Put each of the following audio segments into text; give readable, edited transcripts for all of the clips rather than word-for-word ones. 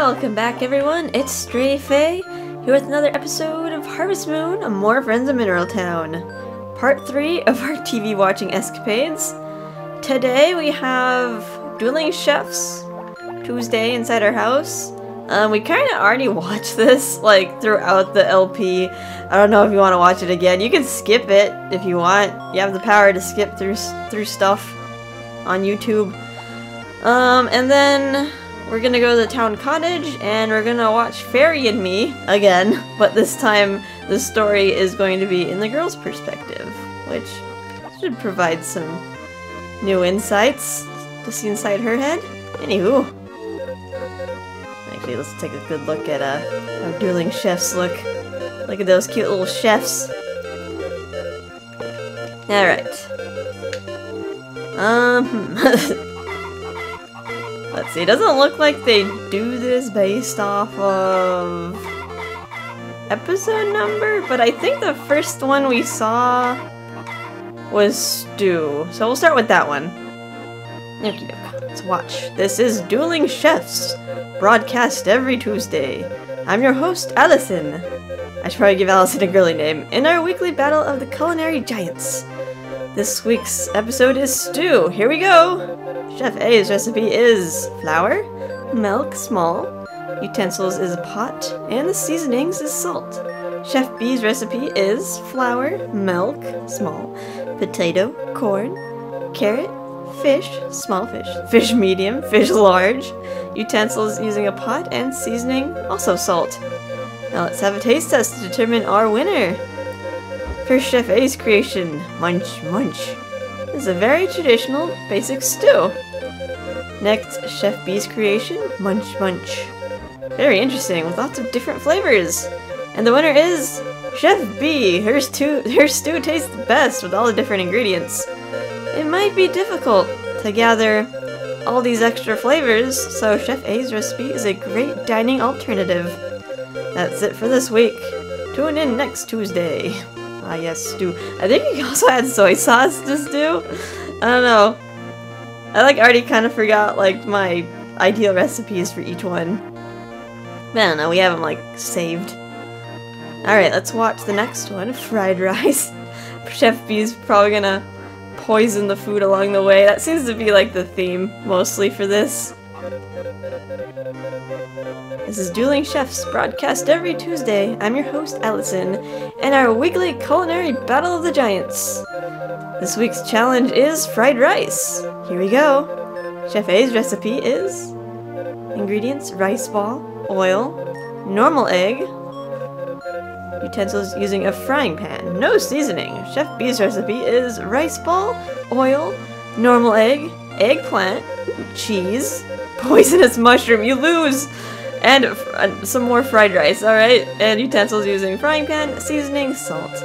Welcome back, everyone. It's Stray Faye here with another episode of Harvest Moon, More Friends of Mineral Town. Part 3 of our TV watching escapades. Today we have Dueling Chefs, Tuesday inside our house. We kind of already watched this, like, throughout the LP. I don't know if you want to watch it again. You can skip it if you want. You have the power to skip through stuff on YouTube. And then we're gonna go to the town cottage and we're gonna watch Fairy and Me again, but this time the story is going to be in the girl's perspective, which should provide some new insights to see inside her head. Anywho, actually let's take a good look at how Dueling Chefs look. Look at those cute little chefs. Alright. Let's see, it doesn't look like they do this based off of episode number, but I think the first one we saw was Stew. So we'll start with that one. Okie doke. Let's watch. This is Dueling Chefs, broadcast every Tuesday. I'm your host, Allison. I should probably give Allison a girly name. In our weekly battle of the culinary giants. This week's episode is Stew. Here we go! Chef A's recipe is flour, milk, small, utensils is a pot, and the seasonings is salt. Chef B's recipe is flour, milk, small, potato, corn, carrot, fish, small fish, fish medium, fish large, utensils using a pot, and seasoning, also salt. Now let's have a taste test to determine our winner. First Chef A's creation, Munch Munch. This is a very traditional, basic stew. Next, Chef B's creation, Munch Munch. Very interesting, with lots of different flavors. And the winner is Chef B. Her stew tastes the best with all the different ingredients. It might be difficult to gather all these extra flavors, so Chef A's recipe is a great dining alternative. That's it for this week. Tune in next Tuesday. Ah yes, stew. I think he also had soy sauce to stew. I don't know. I already kind of forgot my ideal recipes for each one. But I don't know, we have them saved. Alright, let's watch the next one. Fried rice. Chef B's probably gonna poison the food along the way. That seems to be the theme mostly for this. This is Dueling Chefs, broadcast every Tuesday. I'm your host, Allison, and our weekly culinary battle of the giants. This week's challenge is fried rice. Here we go. Chef A's recipe is ingredients: rice ball, oil, normal egg, utensils using a frying pan, no seasoning. Chef B's recipe is rice ball, oil, normal egg, eggplant, cheese, poisonous mushroom, you lose! And some more fried rice, alright? And utensils using frying pan, seasoning, salt.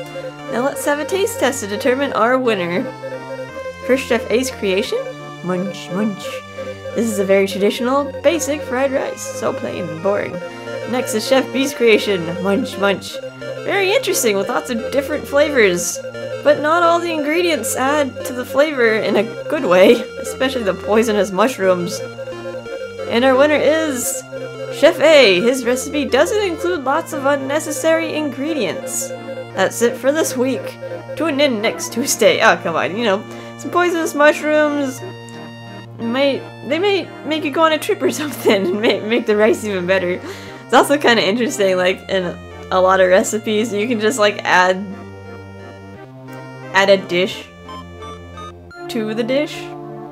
Now let's have a taste test to determine our winner. First Chef A's creation, Munch Munch. This is a very traditional, basic fried rice. So plain and boring. Next is Chef B's creation, Munch Munch. Very interesting with lots of different flavors. But not all the ingredients add to the flavor in a good way, especially the poisonous mushrooms. And our winner is Chef A. His recipe doesn't include lots of unnecessary ingredients. That's it for this week. Tune in next Tuesday. Oh, come on, some poisonous mushrooms. They may make you go on a trip or something and make the rice even better. It's also kind of interesting, in a lot of recipes, you can just add a dish to the dish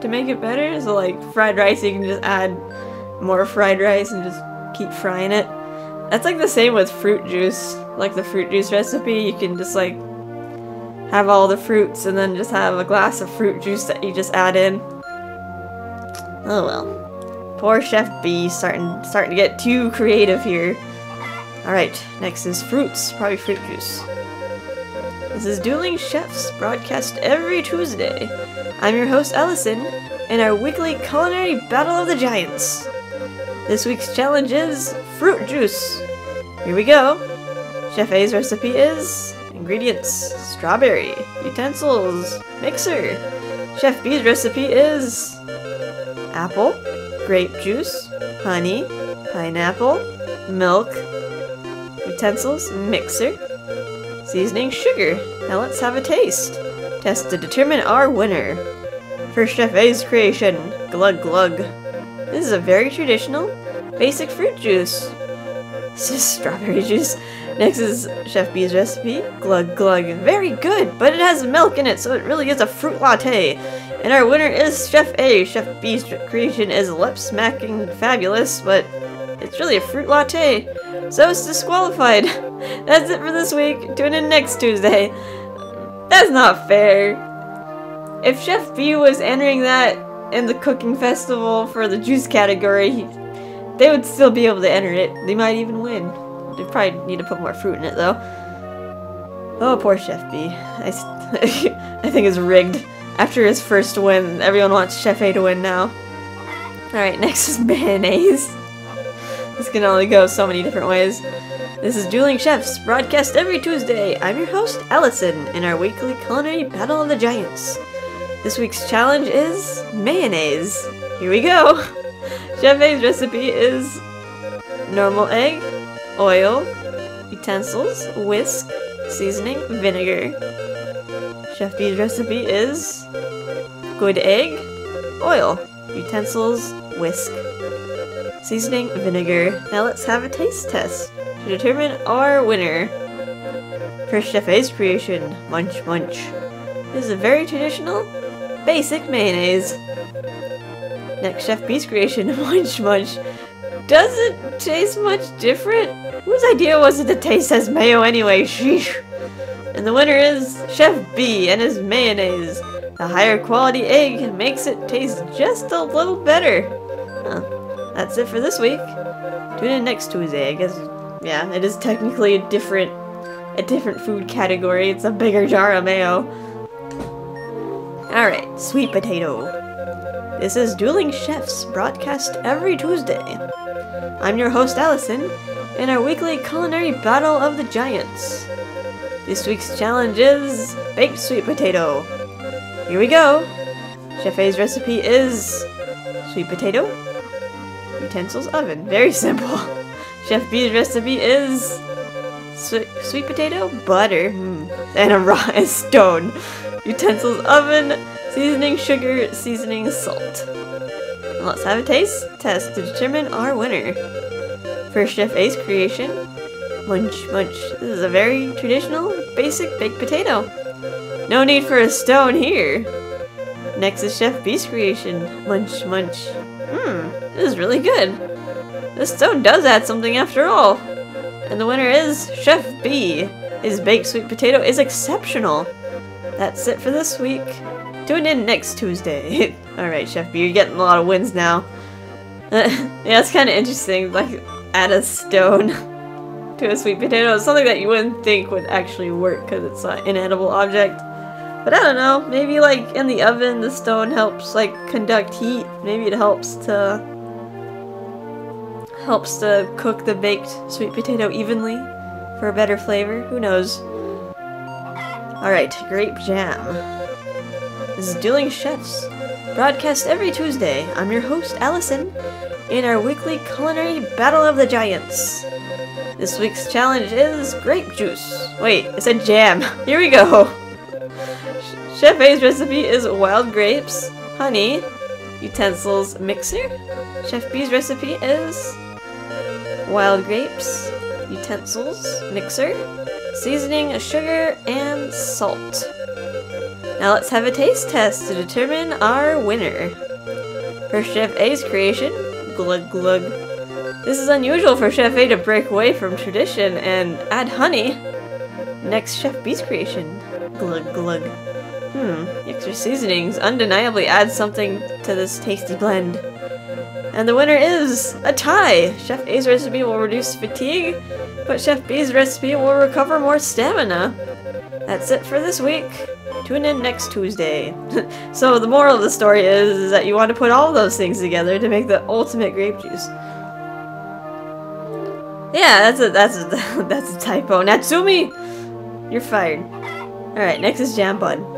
to make it better. So fried rice, you can just add more fried rice and just keep frying it. That's the same with fruit juice. The fruit juice recipe, you can just have all the fruits and then just have a glass of fruit juice that you just add in. Oh well. Poor Chef B starting to get too creative here. Alright, next is fruits, probably fruit juice. This is Dueling Chefs, broadcast every Tuesday. I'm your host, Allison, in our weekly culinary battle of the giants. This week's challenge is fruit juice. Here we go. Chef A's recipe is ingredients: strawberry, utensils, mixer. Chef B's recipe is apple, grape juice, honey, pineapple, milk, utensils, mixer, seasoning, sugar. Now let's have a taste. Test to determine our winner. First, Chef A's creation. Glug glug. This is a very traditional, basic fruit juice. This is strawberry juice. Next is Chef B's recipe. Glug glug. Very good, but it has milk in it, so it really is a fruit latte. And our winner is Chef A. Chef B's creation is lip-smacking fabulous, but it's really a fruit latte. So it's disqualified. That's it for this week. Tune in next Tuesday. That's not fair. If Chef B was entering that in the cooking festival for the juice category, they would still be able to enter it. They might even win. They probably need to put more fruit in it though. Oh, poor Chef B. I think it's rigged. After his first win, everyone wants Chef A to win now. Alright, next is mayonnaise. This can only go so many different ways. This is Dueling Chefs, broadcast every Tuesday. I'm your host, Allison, in our weekly culinary battle of the giants. This week's challenge is mayonnaise. Here we go! Chef A's recipe is normal egg, oil, utensils, whisk, seasoning, vinegar. Chef B's recipe is good egg, oil, utensils, whisk, seasoning, vinegar. Now let's have a taste test to determine our winner. First, Chef A's creation, munch munch. This is a very traditional, basic mayonnaise. Next, Chef B's creation, munch munch. Doesn't taste much different. Whose idea was it to taste as mayo anyway? Sheesh. And the winner is Chef B and his mayonnaise. The higher quality egg makes it taste just a little better. Huh. That's it for this week. Tune in next Tuesday. I guess, yeah, it is technically a different food category. It's a bigger jar of mayo. Alright, sweet potato. This is Dueling Chefs, broadcast every Tuesday. I'm your host, Allison, in our weekly culinary battle of the giants. This week's challenge is baked sweet potato. Here we go! Chef A's recipe is sweet potato, utensils, oven. Very simple. Chef B's recipe is sweet potato, butter, and a stone. Utensils, oven, seasoning, sugar, seasoning, salt. And let's have a taste test to determine our winner. First, Chef A's creation, munch munch. This is a very traditional, basic baked potato. No need for a stone here. Next is Chef B's creation, munch munch. This is really good. This stone does add something after all. And the winner is Chef B. His baked sweet potato is exceptional. That's it for this week. Tune in next Tuesday. Alright, Chef B, you're getting a lot of wins now. Yeah, it's kind of interesting, like, add a stone to a sweet potato. It's something that you wouldn't think would actually work because it's an inedible object. But I don't know, maybe like in the oven the stone helps like conduct heat. Maybe it helps to cook the baked sweet potato evenly for a better flavor. Who knows? Alright, grape jam. This is Dueling Chefs, broadcast every Tuesday. I'm your host, Allison, in our weekly culinary battle of the giants. This week's challenge is grape juice. Wait, I said jam. Here we go. Chef A's recipe is wild grapes, honey, utensils, mixer. Chef B's recipe is wild grapes, utensils, mixer, seasoning, sugar, and salt. Now let's have a taste test to determine our winner. First, Chef A's creation, glug glug. This is unusual for Chef A to break away from tradition and add honey. Next, Chef B's creation, glug glug. Extra seasonings undeniably add something to this tasty blend. And the winner is a tie! Chef A's recipe will reduce fatigue, but Chef B's recipe will recover more stamina. That's it for this week. Tune in next Tuesday. So the moral of the story is that you want to put all those things together to make the ultimate grape juice. Yeah, that's a typo. Natsumi! You're fired. Alright, next is jam bun.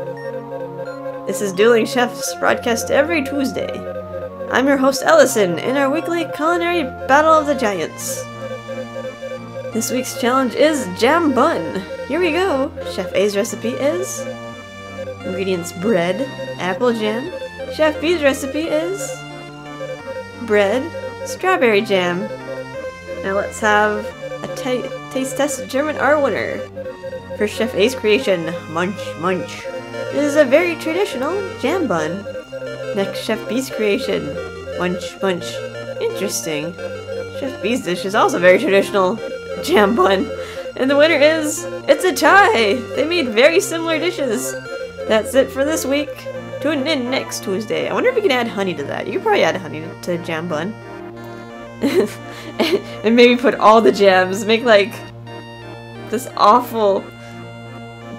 This is Dueling Chefs, broadcast every Tuesday. I'm your host Ellison in our weekly culinary battle of the giants. This week's challenge is jam bun. Here we go. Chef A's recipe is ingredients: bread, apple jam. Chef B's recipe is bread, strawberry jam. Now let's have a taste test to determine our winner. First, Chef A's creation, munch munch. This is a very traditional jam bun. Next, Chef B's creation, munch munch. Interesting. Chef B's dish is also very traditional jam bun. And the winner is, it's a tie! They made very similar dishes. That's it for this week. Tune in next Tuesday. I wonder if we can add honey to that. You could probably add honey to jam bun. And maybe put all the jams. Make like this awful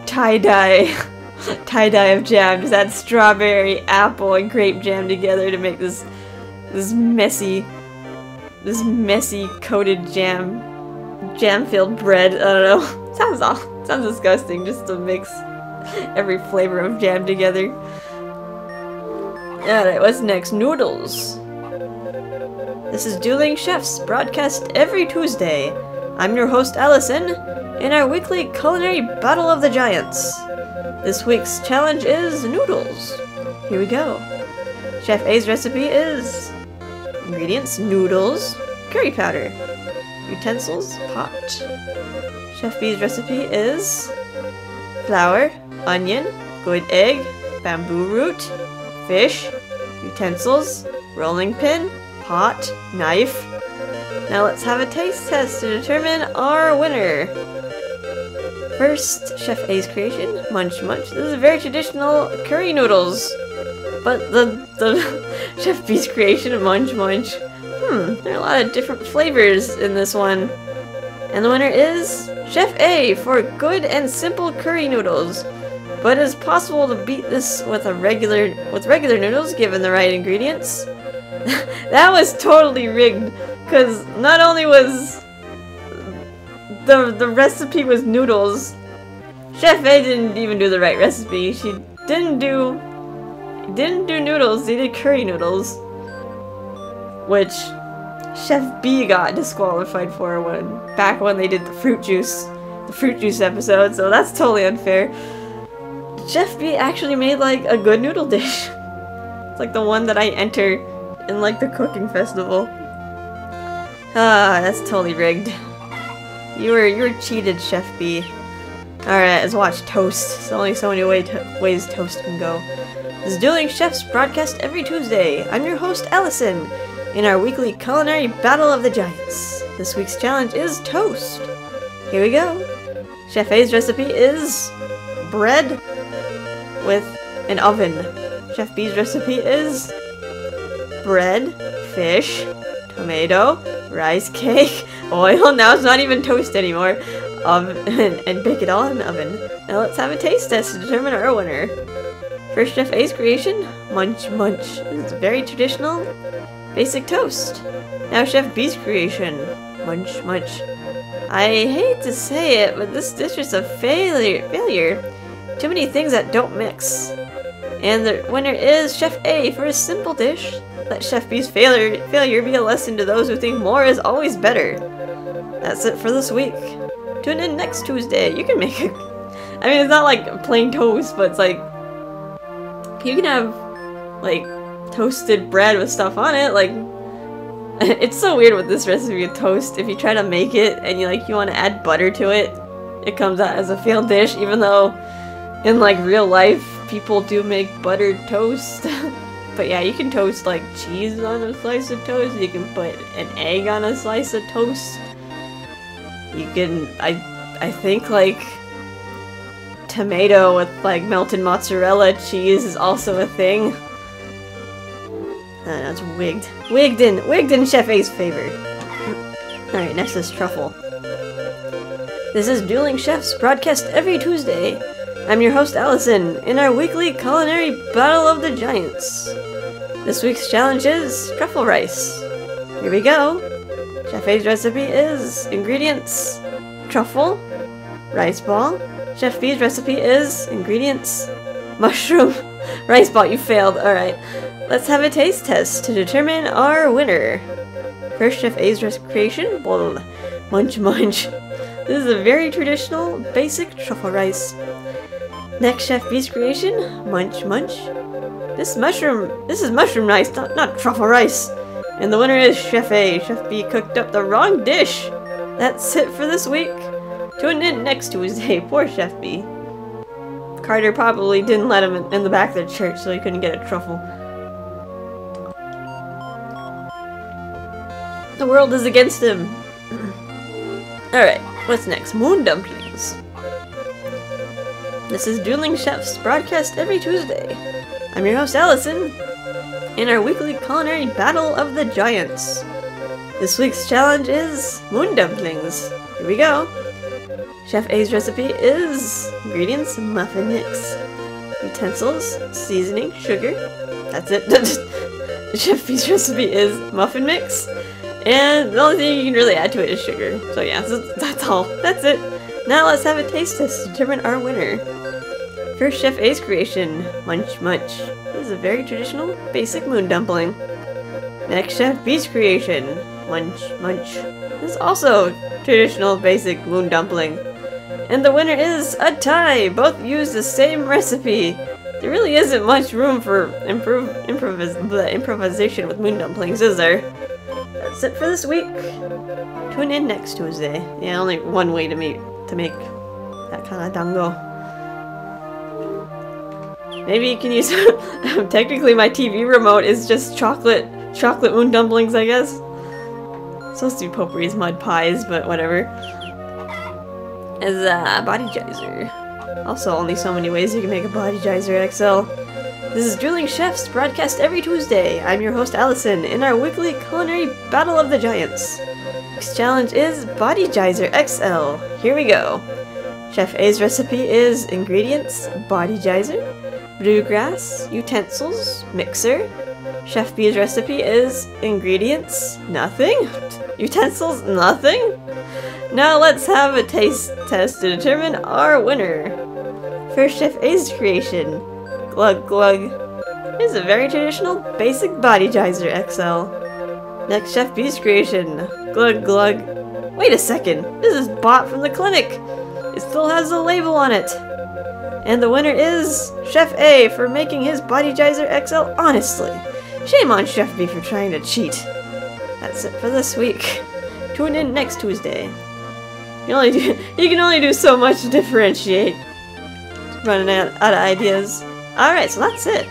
tie-dye of jam. Just add strawberry, apple, and grape jam together to make this messy coated jam-filled bread. I don't know. Sounds disgusting just to mix every flavor of jam together. Alright, what's next? Noodles. This is Dueling Chefs, broadcast every Tuesday. I'm your host Allison, in our weekly culinary battle of the giants. This week's challenge is noodles. Here we go. Chef A's recipe is ingredients: noodles, curry powder, utensils, pot. Chef B's recipe is flour, onion, good egg, bamboo root, fish, utensils, rolling pin, pot, knife. Now let's have a taste test to determine our winner. First, Chef A's creation, munch munch. This is very traditional curry noodles. But the Chef B's creation, munch munch. There are a lot of different flavors in this one. And the winner is Chef A for good and simple curry noodles. But it is possible to beat this with regular noodles given the right ingredients. That was totally rigged, because not only was the recipe was noodles, Chef A didn't even do the right recipe. She didn't do noodles, they did curry noodles, which Chef B got disqualified for back when they did the fruit juice episode, so that's totally unfair. Chef B actually made like a good noodle dish. It's like the one that I enter in like the cooking festival. That's totally rigged. You were cheated, Chef B. Alright, let's watch toast. There's only so many ways toast can go. This is Dueling Chefs, broadcast every Tuesday. I'm your host, Ellison, in our weekly culinary battle of the giants. This week's challenge is toast. Here we go. Chef A's recipe is bread with an oven. Chef B's recipe is bread, fish, tomato, rice cake, oil. Now it's not even toast anymore. And bake it all in the oven. Now let's have a taste test to determine our winner. First, Chef A's creation, munch munch. This is very traditional, basic toast. Now Chef B's creation, munch munch. I hate to say it, but this dish is a failure. Too many things that don't mix. And the winner is Chef A for a simple dish. Let Chef B's failure be a lesson to those who think more is always better. That's it for this week. Tune in next Tuesday. You can make it. I mean, it's not like plain toast, but it's like you can have like toasted bread with stuff on it. Like, it's so weird with this recipe of toast. If you try to make it and you want to add butter to it, it comes out as a failed dish, even though in like real life people do make buttered toast. But yeah, you can toast like cheese on a slice of toast. You can put an egg on a slice of toast. You can, I think like tomato with like melted mozzarella cheese is also a thing. That's wigged. Wigged in Chef A's favor. Alright, next is truffle. This is Dueling Chefs, broadcast every Tuesday. I'm your host Allison, in our weekly culinary battle of the giants. This week's challenge is truffle rice. Here we go. Chef A's recipe is ingredients: truffle, rice ball. Chef B's recipe is ingredients: mushroom, Rice ball, you failed. Alright. Let's have a taste test to determine our winner. First, Chef A's creation. Blah, munch munch. This is a very traditional, basic truffle rice. Next, Chef B's creation. Munch munch. This is mushroom rice, not truffle rice. And the winner is Chef A. Chef B cooked up the wrong dish. That's it for this week. Tune in next Tuesday. Poor Chef B. Carter probably didn't let him in the back of the church so he couldn't get a truffle. The world is against him. Alright, what's next? Moon dumplings. This is Dueling Chefs, broadcast every Tuesday. I'm your host Allison, in our weekly culinary battle of the giants. This week's challenge is moon dumplings. Here we go. Chef A's recipe is ingredients, muffin mix, utensils, seasoning, sugar. That's it. Chef B's recipe is muffin mix, and the only thing you can really add to it is sugar. So yeah, that's all. That's it. Now let's have a taste test to determine our winner. First, Chef A's creation, munch munch. This is a very traditional, basic moon dumpling. Next, Chef B's creation, munch munch. This is also traditional, basic moon dumpling. And the winner is a tie! Both use the same recipe. There really isn't much room for improvisation with moon dumplings, is there? That's it for this week. Tune in next Tuesday. Yeah, only one way to make that kind of dango. Maybe you can use technically my TV remote is just chocolate moon dumplings, I guess. It's supposed to be potpourri's mud pies, but whatever. As a body geyser. Also, only so many ways you can make a body geyser XL. This is Dueling Chefs, broadcast every Tuesday. I'm your host Allison, in our weekly culinary battle of the giants. Next challenge is body geyser XL. Here we go. Chef A's recipe is ingredients, body geyser, bluegrass, utensils, mixer. Chef B's recipe is ingredients, nothing, utensils, nothing. Now let's have a taste test to determine our winner. First, Chef A's creation, glug glug. This is a very traditional, basic body geyser XL. Next, Chef B's creation, glug glug. Wait a second, this is bought from the clinic. It still has a label on it. And the winner is Chef A for making his body geyser XL honestly. Shame on Chef B for trying to cheat. That's it for this week. Tune in next Tuesday. You can only do so much to differentiate. Running out of ideas. Alright, so that's it.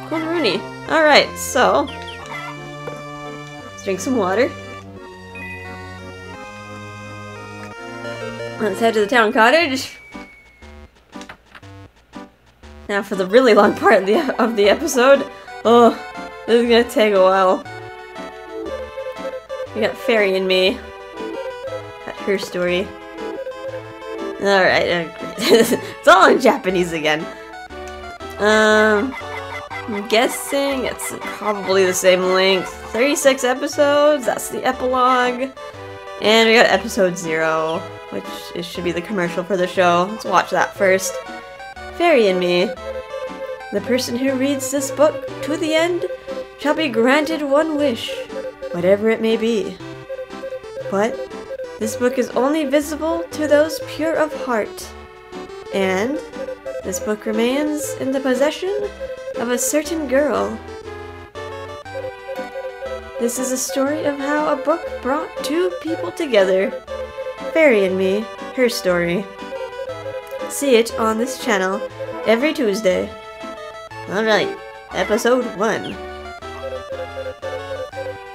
Cool Rooney. Alright, so let's drink some water. Let's head to the town cottage. Now for the really long part of the episode. Oh, this is gonna take a while. We got Fairy and me. Got her story. Alright, it's all in Japanese again. I'm guessing it's probably the same length. 36 episodes, that's the epilogue. And we got episode 0, which should be the commercial for the show. Let's watch that first. Fairy and me. The person who reads this book to the end shall be granted one wish, whatever it may be. But this book is only visible to those pure of heart, and this book remains in the possession of a certain girl. This is a story of how a book brought two people together. Fairy and me, her story. See it on this channel every Tuesday. Alright, episode 1.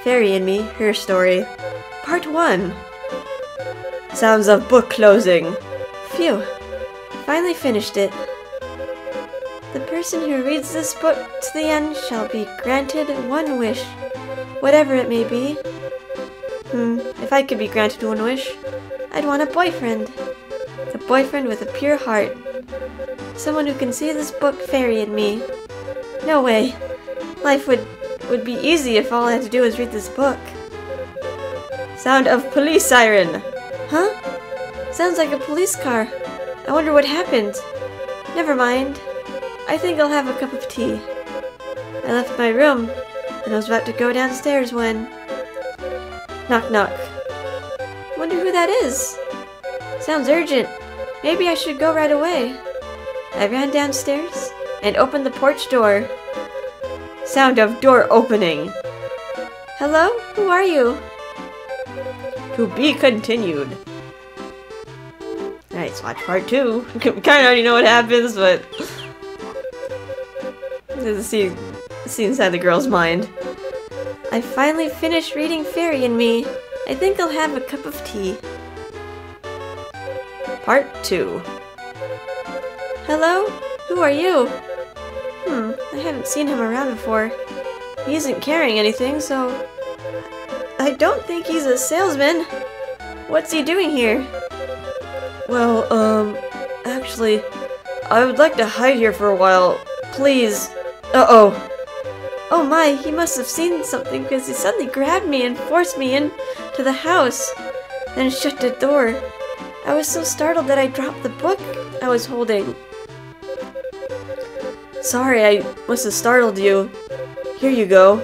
Fairy and me, her story. Part 1. Sounds of book closing. Phew. Finally finished it. The person who reads this book to the end shall be granted one wish, whatever it may be. If I could be granted one wish, I'd want a boyfriend. A boyfriend with a pure heart. Someone who can see this book, Fairy and me. No way. Life would be easy if all I had to do was read this book. Sound of police siren. Huh? Sounds like a police car. I wonder what happened. Never mind. I think I'll have a cup of tea. I left my room, and I was about to go downstairs when... Knock knock. Wonder who that is? Sounds urgent. Maybe I should go right away. I ran downstairs and opened the porch door. Sound of door opening. Hello? Who are you? To be continued. Alright, let's watch part 2. Kinda already know what happens, but... There's a scene inside the girl's mind. I finally finished reading Fairy and Me. I think I'll have a cup of tea. Part 2. Hello? Who are you? I haven't seen him around before. He isn't carrying anything, so... I don't think he's a salesman. What's he doing here? Well, actually, I would like to hide here for a while. Please. Uh-oh. Oh my, he must have seen something because he suddenly grabbed me and forced me into the house. Then shut the door. I was so startled that I dropped the book I was holding. Sorry, I must have startled you. Here you go.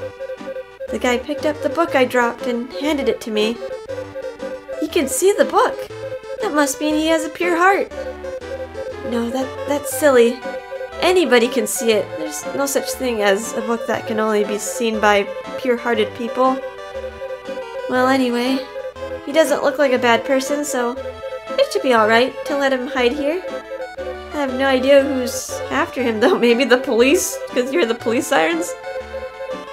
The guy picked up the book I dropped and handed it to me. He can see the book. That must mean he has a pure heart. No, that's silly. Anybody can see it. There's no such thing as a book that can only be seen by pure-hearted people. Well, anyway, he doesn't look like a bad person, so it should be alright to let him hide here. I have no idea who's after him, though. Maybe the police? Because you hear the police sirens?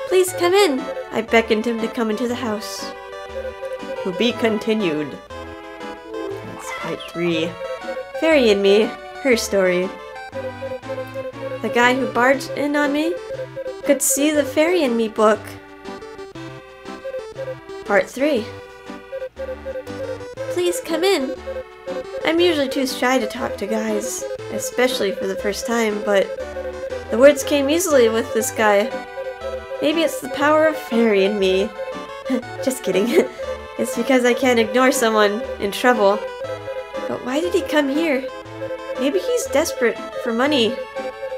Please come in. I beckoned him to come into the house. To be continued. That's part 3. Fairy and Me, her story. The guy who barged in on me could see the Fairy and Me book. Part 3. Please come in. I'm usually too shy to talk to guys, especially for the first time, but the words came easily with this guy. Maybe it's the power of Fairy and Me. Just kidding. It's because I can't ignore someone in trouble. But why did he come here? Maybe he's desperate for money.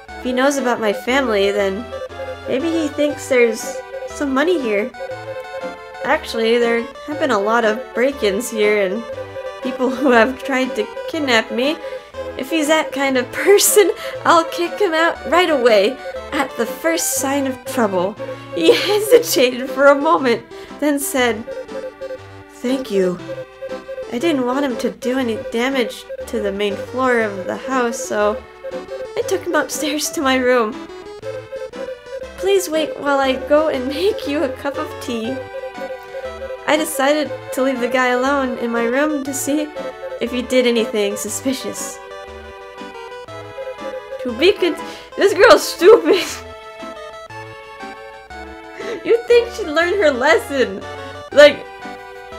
If he knows about my family, then maybe he thinks there's some money here. Actually, there have been a lot of break-ins here and people who have tried to kidnap me. If he's that kind of person, I'll kick him out right away at the first sign of trouble. He hesitated for a moment, then said, "Thank you." I didn't want him to do any damage to the main floor of the house, so I took him upstairs to my room. Please wait while I go and make you a cup of tea. I decided to leave the guy alone in my room to see if he did anything suspicious. This girl's stupid. You'd think she'd learn her lesson. Like,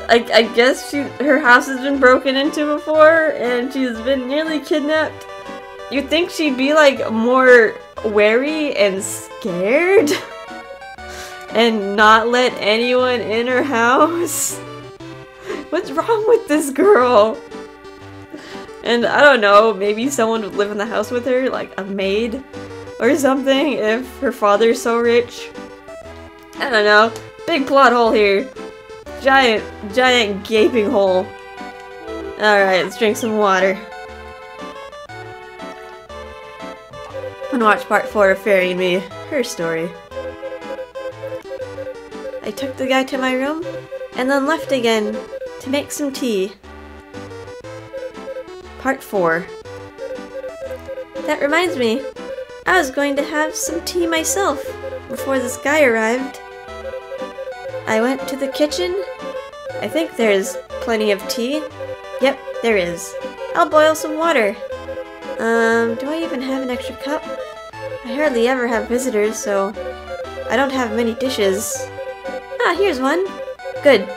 I guess her house has been broken into before, and she's been nearly kidnapped. You'd think she'd be like more wary and scared, and not let anyone in her house. What's wrong with this girl? And I don't know, maybe someone would live in the house with her, like a maid or something, if her father's so rich. I don't know. Big plot hole here. Giant gaping hole. Alright, let's drink some water. And watch part 4 of Fairy and Me, her story. I took the guy to my room, and then left again to make some tea. Part 4. That reminds me, I was going to have some tea myself before this guy arrived. I went to the kitchen. I think there's plenty of tea. Yep, there is. I'll boil some water. Do I even have an extra cup? I hardly ever have visitors, so I don't have many dishes. Ah, here's one. Good.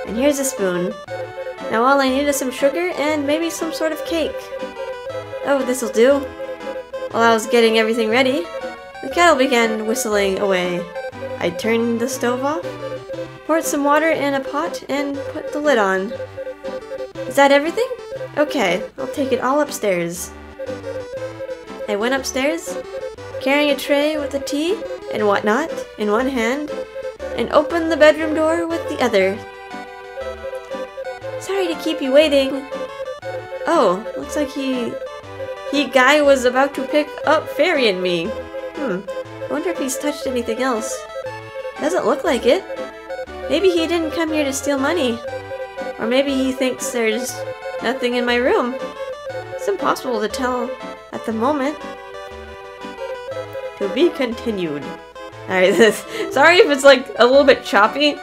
And here's a spoon. Now all I need is some sugar and maybe some sort of cake. Oh, this'll do. While I was getting everything ready, the kettle began whistling away. I turned the stove off, poured some water in a pot, and put the lid on. Is that everything? Okay, I'll take it all upstairs. I went upstairs carrying a tray with the tea and whatnot in one hand, and opened the bedroom door with the other. Sorry to keep you waiting. Oh, looks like he guy was about to pick up Fairy and me. I wonder if he's touched anything else. Doesn't look like it. Maybe he didn't come here to steal money. Or maybe he thinks there's nothing in my room. It's impossible to tell at the moment. To be continued. Alright, sorry if it's like a little bit choppy.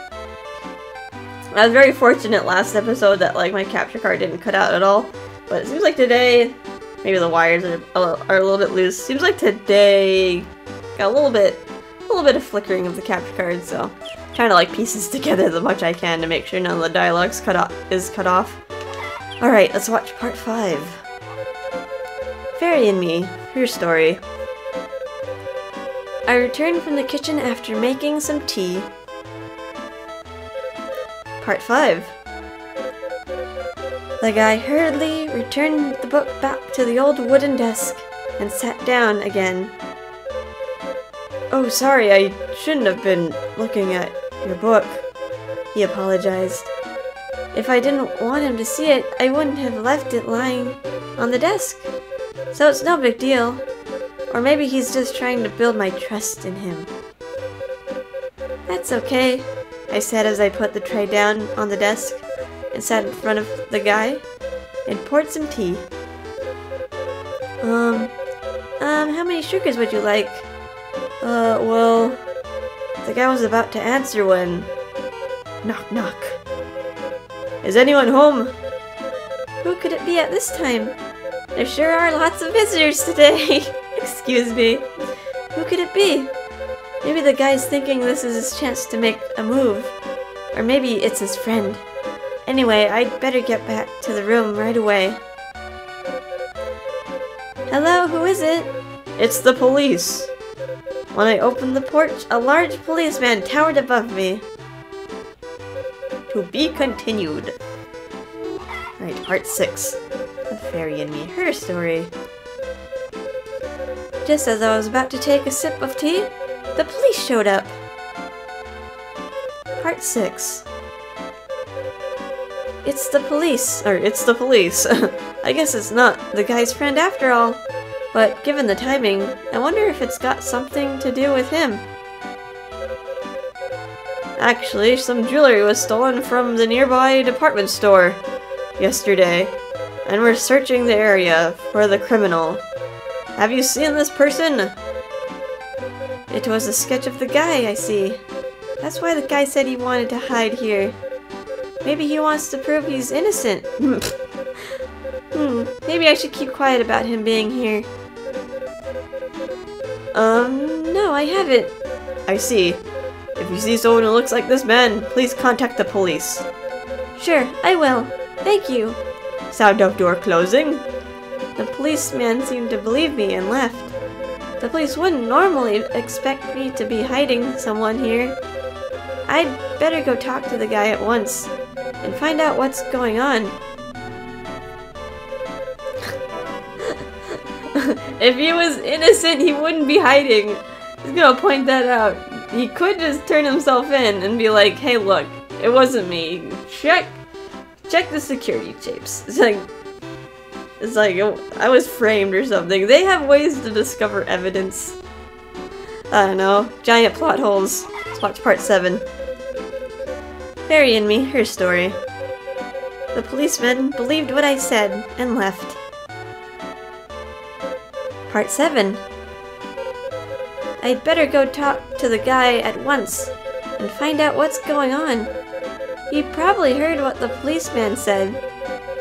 I was very fortunate last episode that like my capture card didn't cut out at all. But it seems like today, maybe the wires are a little bit loose. Seems like today got a little bit of flickering of the capture card, so I'm trying to like piece this together as much I can to make sure none of the dialogue's cut off. Alright, let's watch part 5. Fairy and Me, her story. I returned from the kitchen after making some tea. Part 5. The guy hurriedly returned the book back to the old wooden desk and sat down again. Oh, sorry, I shouldn't have been looking at your book, he apologized. If I didn't want him to see it, I wouldn't have left it lying on the desk. So it's no big deal. Or maybe he's just trying to build my trust in him. That's okay, I said as I put the tray down on the desk and sat in front of the guy and poured some tea. How many sugars would you like? Well, the guy was about to answer when... Knock, knock. Is anyone home? Who could it be at this time? There sure are lots of visitors today. Excuse me. Who could it be? Maybe the guy's thinking this is his chance to make a move. Or maybe it's his friend. Anyway, I'd better get back to the room right away. Hello, who is it? It's the police. When I opened the porch, a large policeman towered above me. To be continued. Alright, part 6. The Fairy and Me, her story. Just as I was about to take a sip of tea, the police showed up. Part 6. It's the police. I guess it's not the guy's friend after all. But given the timing, I wonder if it's got something to do with him. Actually, some jewelry was stolen from the nearby department store yesterday, and we're searching the area for the criminal. Have you seen this person? It was a sketch of the guy, I see. That's why the guy said he wanted to hide here. Maybe he wants to prove he's innocent. Maybe I should keep quiet about him being here. No, I haven't. I see. If you see someone who looks like this man, please contact the police. Sure, I will. Thank you. Sound of door closing? The policeman seemed to believe me and left. The police wouldn't normally expect me to be hiding someone here. I'd better go talk to the guy at once and find out what's going on. If he was innocent, he wouldn't be hiding. He's gonna point that out. He could just turn himself in and be like, hey look, it wasn't me. Check the security tapes. It's like I was framed or something. They have ways to discover evidence. I don't know. Giant plot holes. Let's watch part 7. Fairy and Me, her story. The policeman believed what I said and left. Part 7. I'd better go talk to the guy at once and find out what's going on. He probably heard what the policeman said,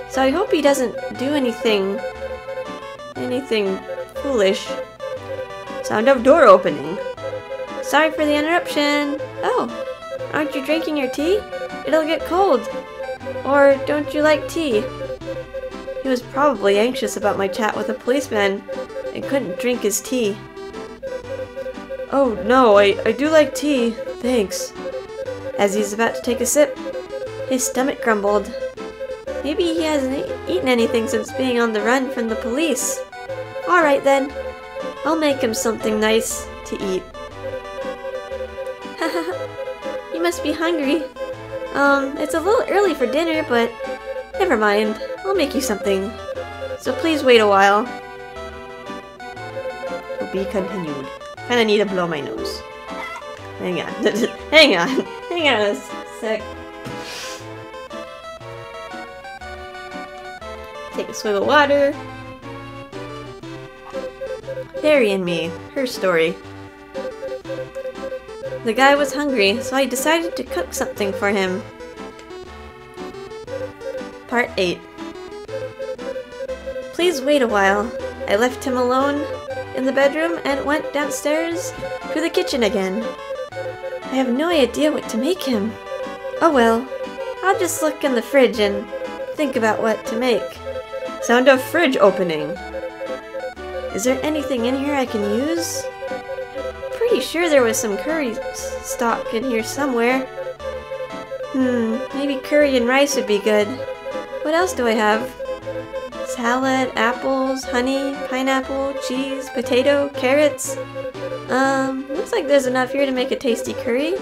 so I hope he doesn't do anything foolish. Sound of door opening. Sorry for the interruption. Oh, aren't you drinking your tea? It'll get cold. Or don't you like tea? He was probably anxious about my chat with the policeman and couldn't drink his tea. Oh no, I do like tea, thanks. As he's about to take a sip, his stomach grumbled. Maybe he hasn't eaten anything since being on the run from the police. Alright then. I'll make him something nice to eat. Haha, you must be hungry. It's a little early for dinner, but never mind. I'll make you something. So please wait a while. To be continued. Kinda need to blow my nose. Hang on. Hang on. Hang on a sec. Take a swig of water. Fairy and Me, her story. The guy was hungry, so I decided to cook something for him. Part 8. Please wait a while. I left him alone in the bedroom and went downstairs to the kitchen again. I have no idea what to make him. Oh well, I'll just look in the fridge and think about what to make. Sound of fridge opening. Is there anything in here I can use? Pretty sure there was some curry stock in here somewhere. Maybe curry and rice would be good. What else do I have? Salad, apples, honey, pineapple, cheese, potato, carrots. Looks like there's enough here to make a tasty curry.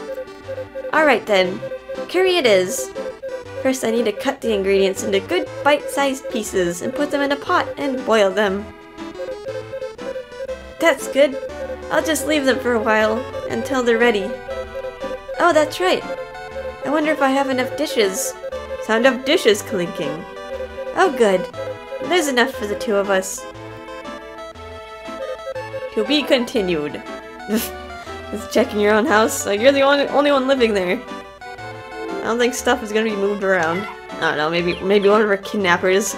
Alright then, curry it is. First I need to cut the ingredients into good bite-sized pieces and put them in a pot and boil them. That's good. I'll just leave them for a while until they're ready. Oh, that's right. I wonder if I have enough dishes. Sound of dishes clinking. Oh good. There's enough for the two of us. To be continued. Just checking your own house. Like, you're the only one living there. I don't think stuff is gonna be moved around. I don't know, maybe one of our kidnappers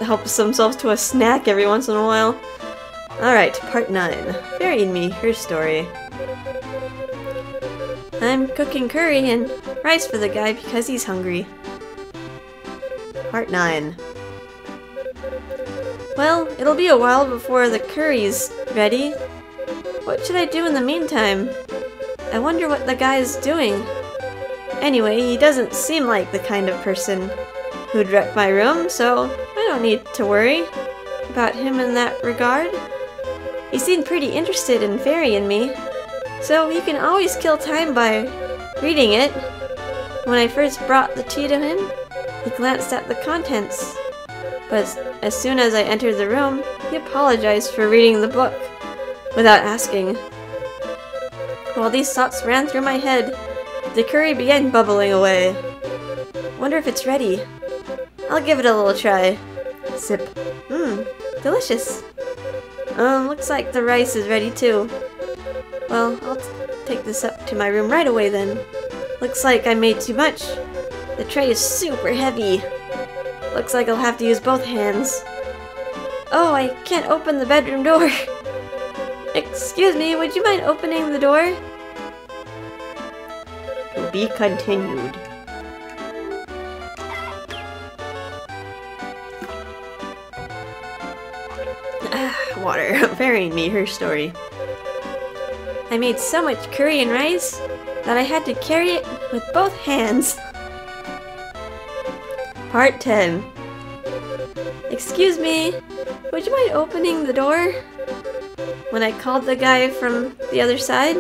helps themselves to a snack every once in a while. Alright, part 9. Fairy and Me, her story. I'm cooking curry and rice for the guy because he's hungry. Part 9. Well, it'll be a while before the curry's ready. What should I do in the meantime? I wonder what the guy's doing. Anyway, he doesn't seem like the kind of person who'd wreck my room, so I don't need to worry about him in that regard. He seemed pretty interested in Fairy and Me, so he can always kill time by reading it. When I first brought the tea to him, he glanced at the contents, but as soon as I entered the room, he apologized for reading the book without asking. While these thoughts ran through my head, the curry began bubbling away. Wonder if it's ready. I'll give it a little try. Sip. Delicious. Looks like the rice is ready too. Well, I'll take this up to my room right away then. Looks like I made too much. The tray is super heavy. Looks like I'll have to use both hands. Oh, I can't open the bedroom door. Excuse me, would you mind opening the door? To be continued. Water. Fairy and Me, her story. I made so much curry and rice that I had to carry it with both hands. Part 10. Excuse me, would you mind opening the door? When I called the guy from the other side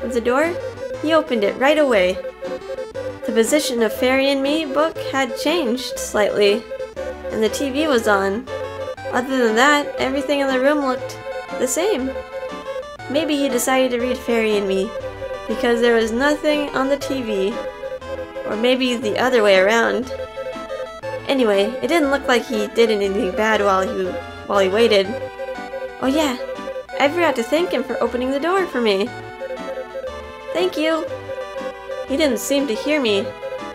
of the door, he opened it right away. The position of Fairy and Me book had changed slightly, and the TV was on. Other than that, everything in the room looked the same. Maybe he decided to read Fairy and Me because there was nothing on the TV, or maybe the other way around. Anyway, it didn't look like he did anything bad while he waited. Oh yeah, I forgot to thank him for opening the door for me. Thank you. He didn't seem to hear me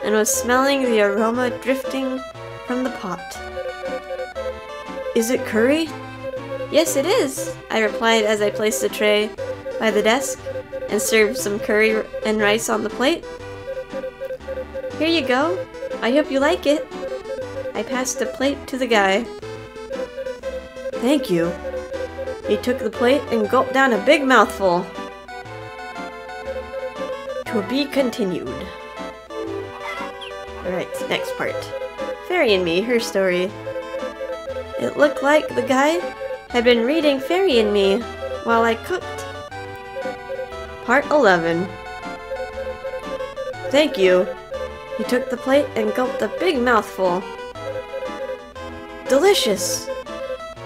and was smelling the aroma drifting from the pot. Is it curry? Yes, it is, I replied as I placed the tray by the desk and served some curry and rice on the plate. Here you go. I hope you like it. I passed the plate to the guy. Thank you. He took the plate and gulped down a big mouthful. To be continued. Alright, next part. Fairy and Me, her story. It looked like the guy had been reading Fairy and Me while I cooked. Part 11. Thank you. He took the plate and gulped a big mouthful. Delicious!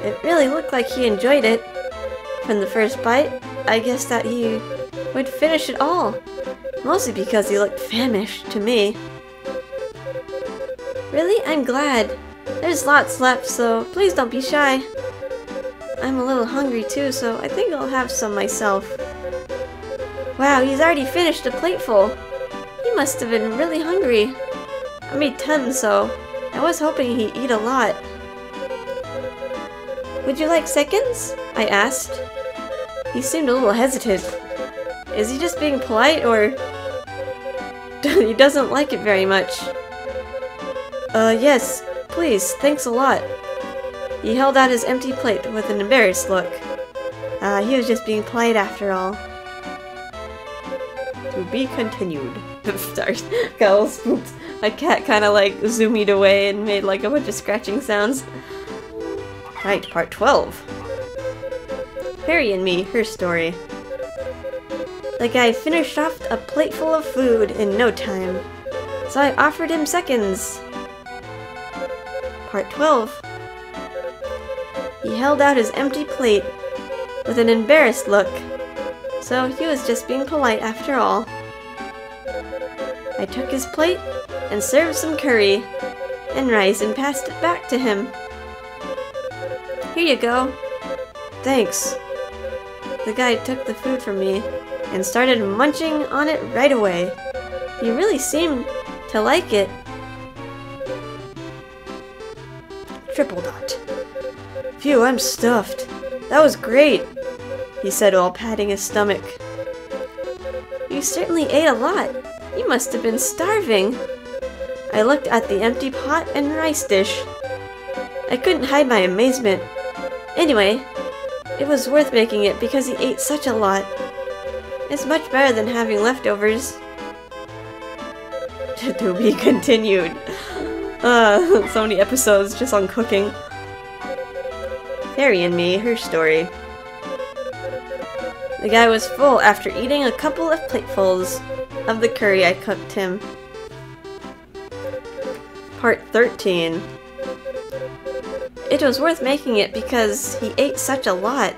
It really looked like he enjoyed it. From the first bite, I guessed that he would finish it all. Mostly because he looked famished to me. Really? I'm glad. There's lots left, so please don't be shy. I'm a little hungry too, so I think I'll have some myself. Wow, he's already finished a plateful. He must have been really hungry. I made tons, so I was hoping he'd eat a lot. Would you like seconds? I asked. He seemed a little hesitant. Is he just being polite, or he doesn't like it very much? Yes, please, thanks a lot. He held out his empty plate with an embarrassed look. He was just being polite after all. To be continued. Sorry, got a little spooked. My cat kinda like zoomed away and made like a bunch of scratching sounds. Right, part 12. Fairy and Me, her story. The guy finished off a plate full of food in no time, so I offered him seconds. Part 12. He held out his empty plate with an embarrassed look, so he was just being polite after all. I took his plate and served some curry and rice and passed it back to him. Here you go. Thanks. The guy took the food from me and started munching on it right away. He really seemed to like it. Triple dot. Phew, I'm stuffed. That was great, he said while patting his stomach. You certainly ate a lot. You must have been starving. I looked at the empty pot and rice dish. I couldn't hide my amazement. Anyway, it was worth making it because he ate such a lot. It's much better than having leftovers. To be continued. So many episodes just on cooking. Fairy and Me, her story. The guy was full after eating a couple of platefuls of the curry I cooked him. Part 13. It was worth making it because he ate such a lot.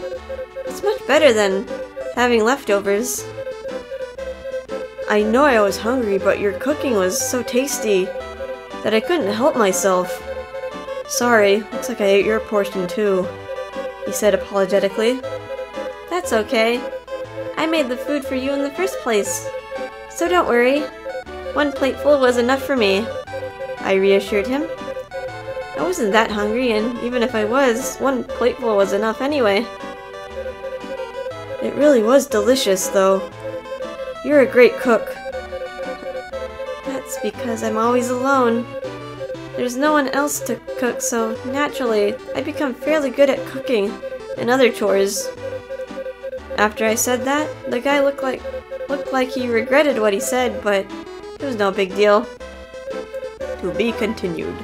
It's much better than having leftovers. I know I was hungry, but your cooking was so tasty that I couldn't help myself. Sorry, looks like I ate your portion too, he said apologetically. That's okay. I made the food for you in the first place, so don't worry. One plateful was enough for me, I reassured him. I wasn't that hungry, and even if I was, one plateful was enough anyway. It really was delicious, though. You're a great cook. That's because I'm always alone. There's no one else to cook, so naturally, I become fairly good at cooking and other chores. After I said that, the guy looked like he regretted what he said, but it was no big deal. To be continued.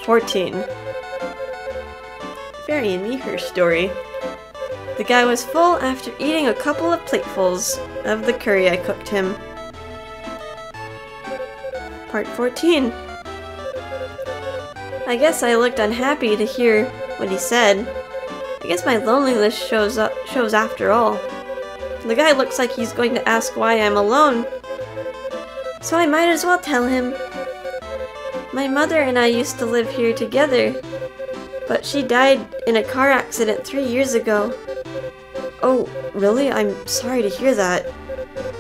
14. Fairy and Me, her story. The guy was full after eating a couple of platefuls of the curry I cooked him. Part 14. I guess I looked unhappy to hear what he said. I guess my loneliness shows after all. The guy looks like he's going to ask why I'm alone, so I might as well tell him. My mother and I used to live here together, but she died in a car accident 3 years ago. Oh, really? I'm sorry to hear that.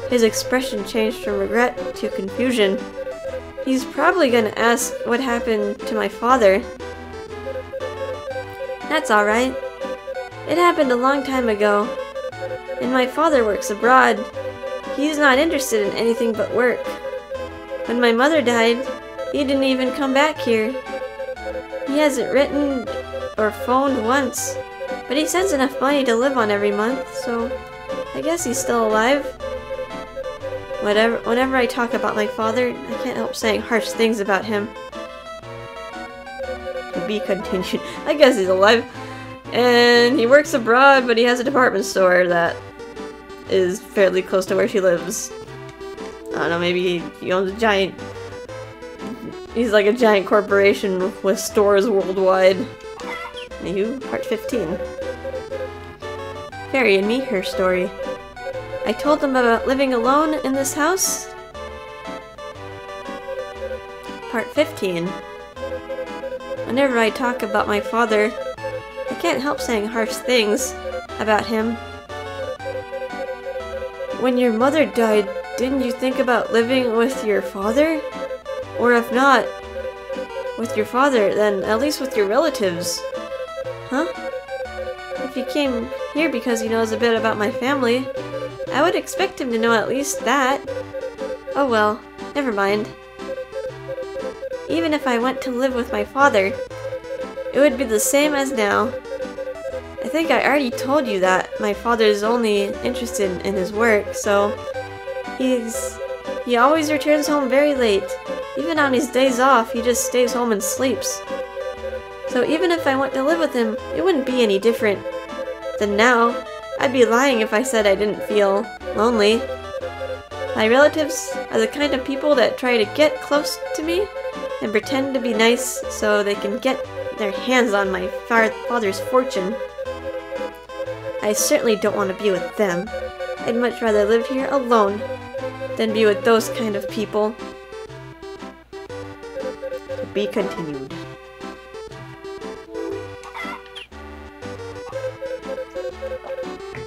His expression changed from regret to confusion. He's probably gonna ask what happened to my father. That's alright. It happened a long time ago, and my father works abroad. He's not interested in anything but work. When my mother died, he didn't even come back here. He hasn't written or phoned once, but he sends enough money to live on every month, so I guess he's still alive. Whenever I talk about my father, I can't help saying harsh things about him. To be continued. I guess he's alive. And he works abroad, but he has a department store that is fairly close to where she lives. I don't know, maybe he owns a giant... He's like a giant corporation with stores worldwide. Anywho, part 15. Fairy and me, her story. I told them about living alone in this house. Part 15. Whenever I talk about my father, I can't help saying harsh things about him. When your mother died, didn't you think about living with your father? Or if not with your father, then at least with your relatives. Huh? If he came here because he knows a bit about my family, I would expect him to know at least that. Oh well, never mind. Even if I went to live with my father, it would be the same as now. I think I already told you that my father's only interested in his work, so he always returns home very late. Even on his days off, he just stays home and sleeps. So even if I went to live with him, it wouldn't be any different than now. I'd be lying if I said I didn't feel lonely. My relatives are the kind of people that try to get close to me and pretend to be nice so they can get their hands on my father's fortune. I certainly don't want to be with them. I'd much rather live here alone than be with those kind of people. To be continued.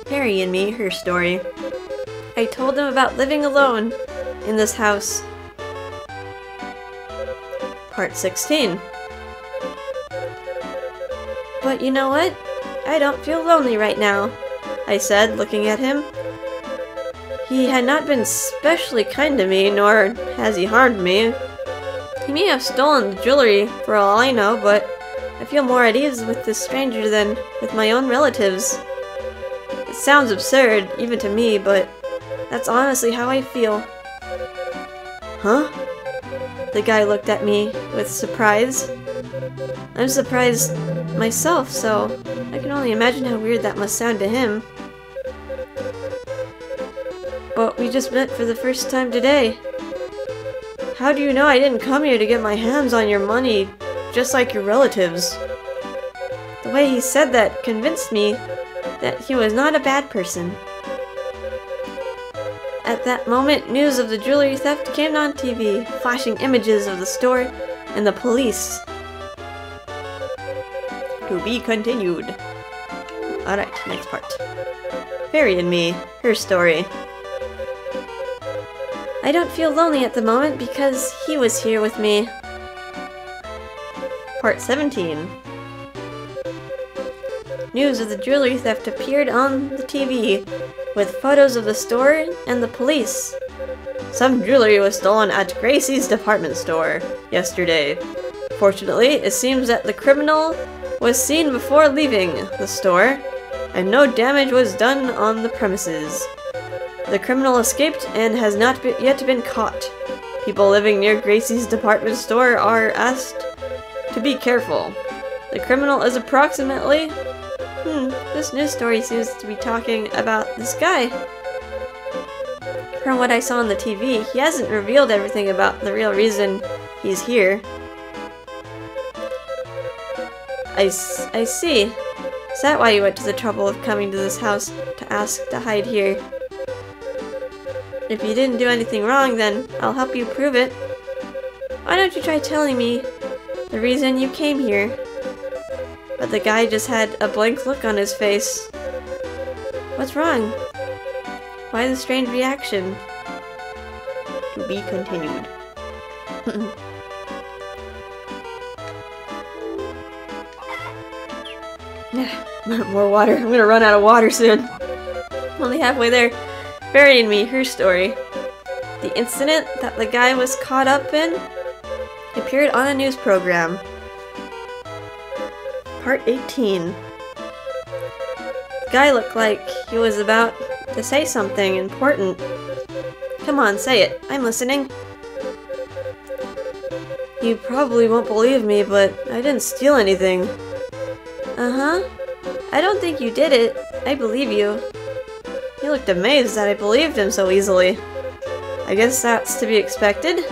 Harry and me, her story. I told them about living alone in this house. Part 16. But you know what? I don't feel lonely right now, I said, looking at him. He had not been especially kind to me, nor has he harmed me. He may have stolen the jewelry, for all I know, but I feel more at ease with this stranger than with my own relatives. It sounds absurd, even to me, but that's honestly how I feel. Huh? The guy looked at me with surprise. I'm surprised myself, so I can only imagine how weird that must sound to him. But we just met for the first time today. How do you know I didn't come here to get my hands on your money, just like your relatives? The way he said that convinced me that he was not a bad person. At that moment, news of the jewelry theft came on TV, flashing images of the store and the police. To be continued. Alright, next part. Fairy and me, her story. I don't feel lonely at the moment because he was here with me. Part 17. News of the jewelry theft appeared on the TV, with photos of the store and the police. Some jewelry was stolen at Gracie's department store yesterday. Fortunately, it seems that the criminal was seen before leaving the store, and no damage was done on the premises. The criminal escaped and has not yet been caught. People living near Gracie's department store are asked to be careful. The criminal is approximately... this news story seems to be talking about this guy. From what I saw on the TV, he hasn't revealed everything about the real reason he's here. I see. Is that why you went to the trouble of coming to this house to ask to hide here? If you didn't do anything wrong, then I'll help you prove it. Why don't you try telling me the reason you came here? But the guy just had a blank look on his face. What's wrong? Why the strange reaction? To be continued. More water. I'm gonna run out of water soon. Only halfway there. Fairy and me, her story. The incident that the guy was caught up in appeared on a news program. Part 18. The guy looked like he was about to say something important. Come on, say it. I'm listening. You probably won't believe me, but I didn't steal anything. Uh-huh. I don't think you did it. I believe you. He looked amazed that I believed him so easily. I guess that's to be expected.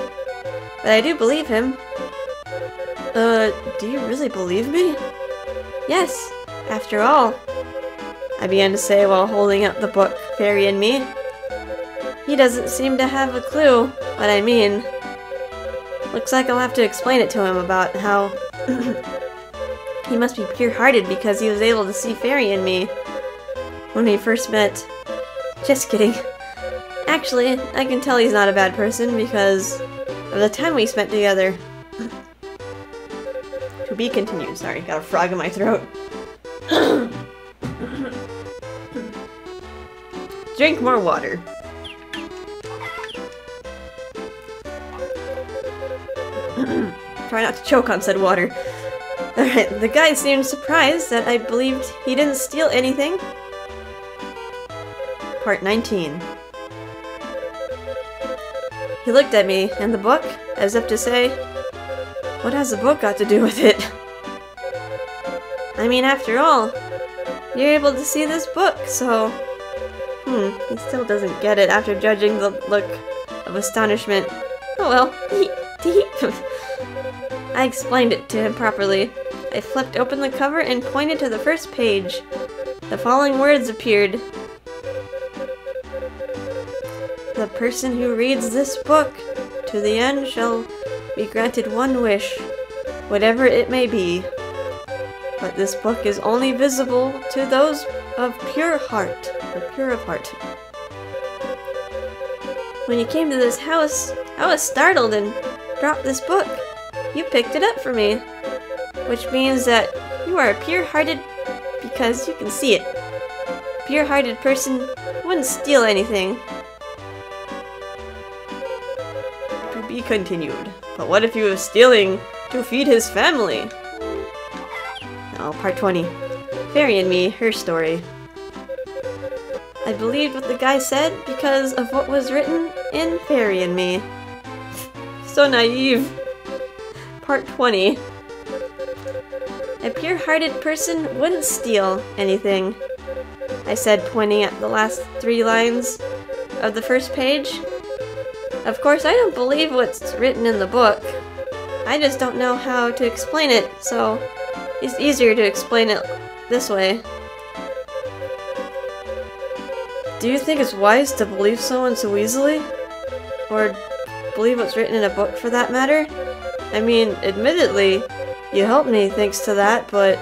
But I do believe him. Do you really believe me? Yes, after all. I began to say while holding up the book, Fairy and Me. He doesn't seem to have a clue what I mean. Looks like I'll have to explain it to him about how he must be pure-hearted because he was able to see Fairy in me when we first met. Just kidding. Actually, I can tell he's not a bad person because of the time we spent together. To be continued. Sorry, got a frog in my throat. Drink more water. Try not to choke on said water. Alright, the guy seemed surprised that I believed he didn't steal anything. Part 19. He looked at me and the book, as if to say, what has the book got to do with it? I mean, after all, you're able to see this book, so... he still doesn't get it after judging the look of astonishment. Oh well, I explained it to him properly. I flipped open the cover and pointed to the first page. The following words appeared. The person who reads this book to the end shall be granted one wish, whatever it may be. But this book is only visible to those of pure heart, or pure of heart. When you came to this house, I was startled and dropped this book. You picked it up for me, which means that you are a pure-hearted because you can see it. Pure-hearted person wouldn't steal anything. To be continued. But what if he was stealing to feed his family? Oh, part 20. Fairy and Me, her story. I believed what the guy said because of what was written in Fairy and Me. So naive. Part 20. A pure-hearted person wouldn't steal anything, I said, pointing at the last 3 lines of the first page. Of course, I don't believe what's written in the book. I just don't know how to explain it, so it's easier to explain it this way. Do you think it's wise to believe someone so easily? Or believe what's written in a book for that matter? I mean, admittedly, you helped me thanks to that, but...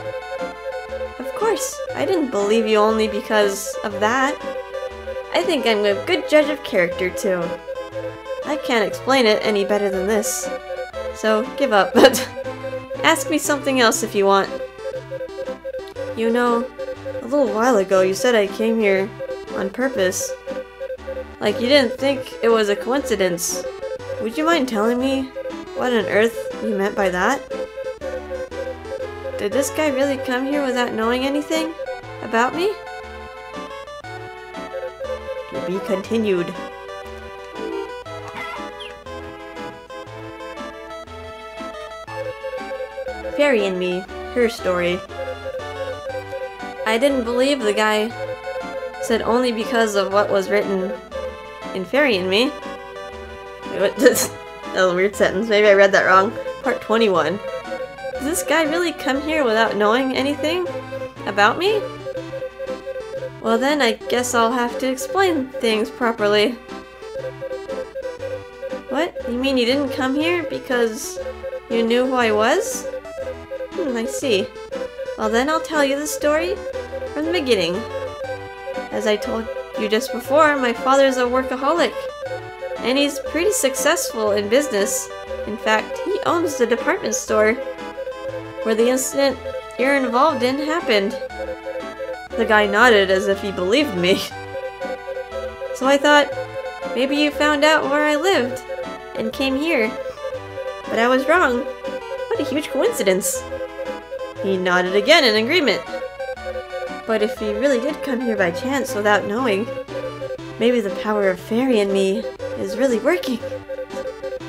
Of course, I didn't believe you only because of that. I think I'm a good judge of character, too. I can't explain it any better than this. So, give up, but ask me something else if you want. You know, a little while ago you said I came here on purpose. Like you didn't think it was a coincidence. Would you mind telling me what on earth you meant by that? Did this guy really come here without knowing anything about me? To be continued. Fairy and Me, her story. I didn't believe the guy said only because of what was written in Fairy and Me. Wait, what? That was a weird sentence. Maybe I read that wrong. Part 21. Did this guy really come here without knowing anything about me? Well then, I guess I'll have to explain things properly. What? You mean you didn't come here because you knew who I was? I see. Well then I'll tell you the story from the beginning. As I told you just before, my father's a workaholic. And he's pretty successful in business. In fact, he owns the department store where the incident you're involved in happened. The guy nodded as if he believed me. So I thought, maybe you found out where I lived and came here. But I was wrong. What a huge coincidence. He nodded again in agreement. But if he really did come here by chance without knowing, maybe the power of Fairy and Me is really working.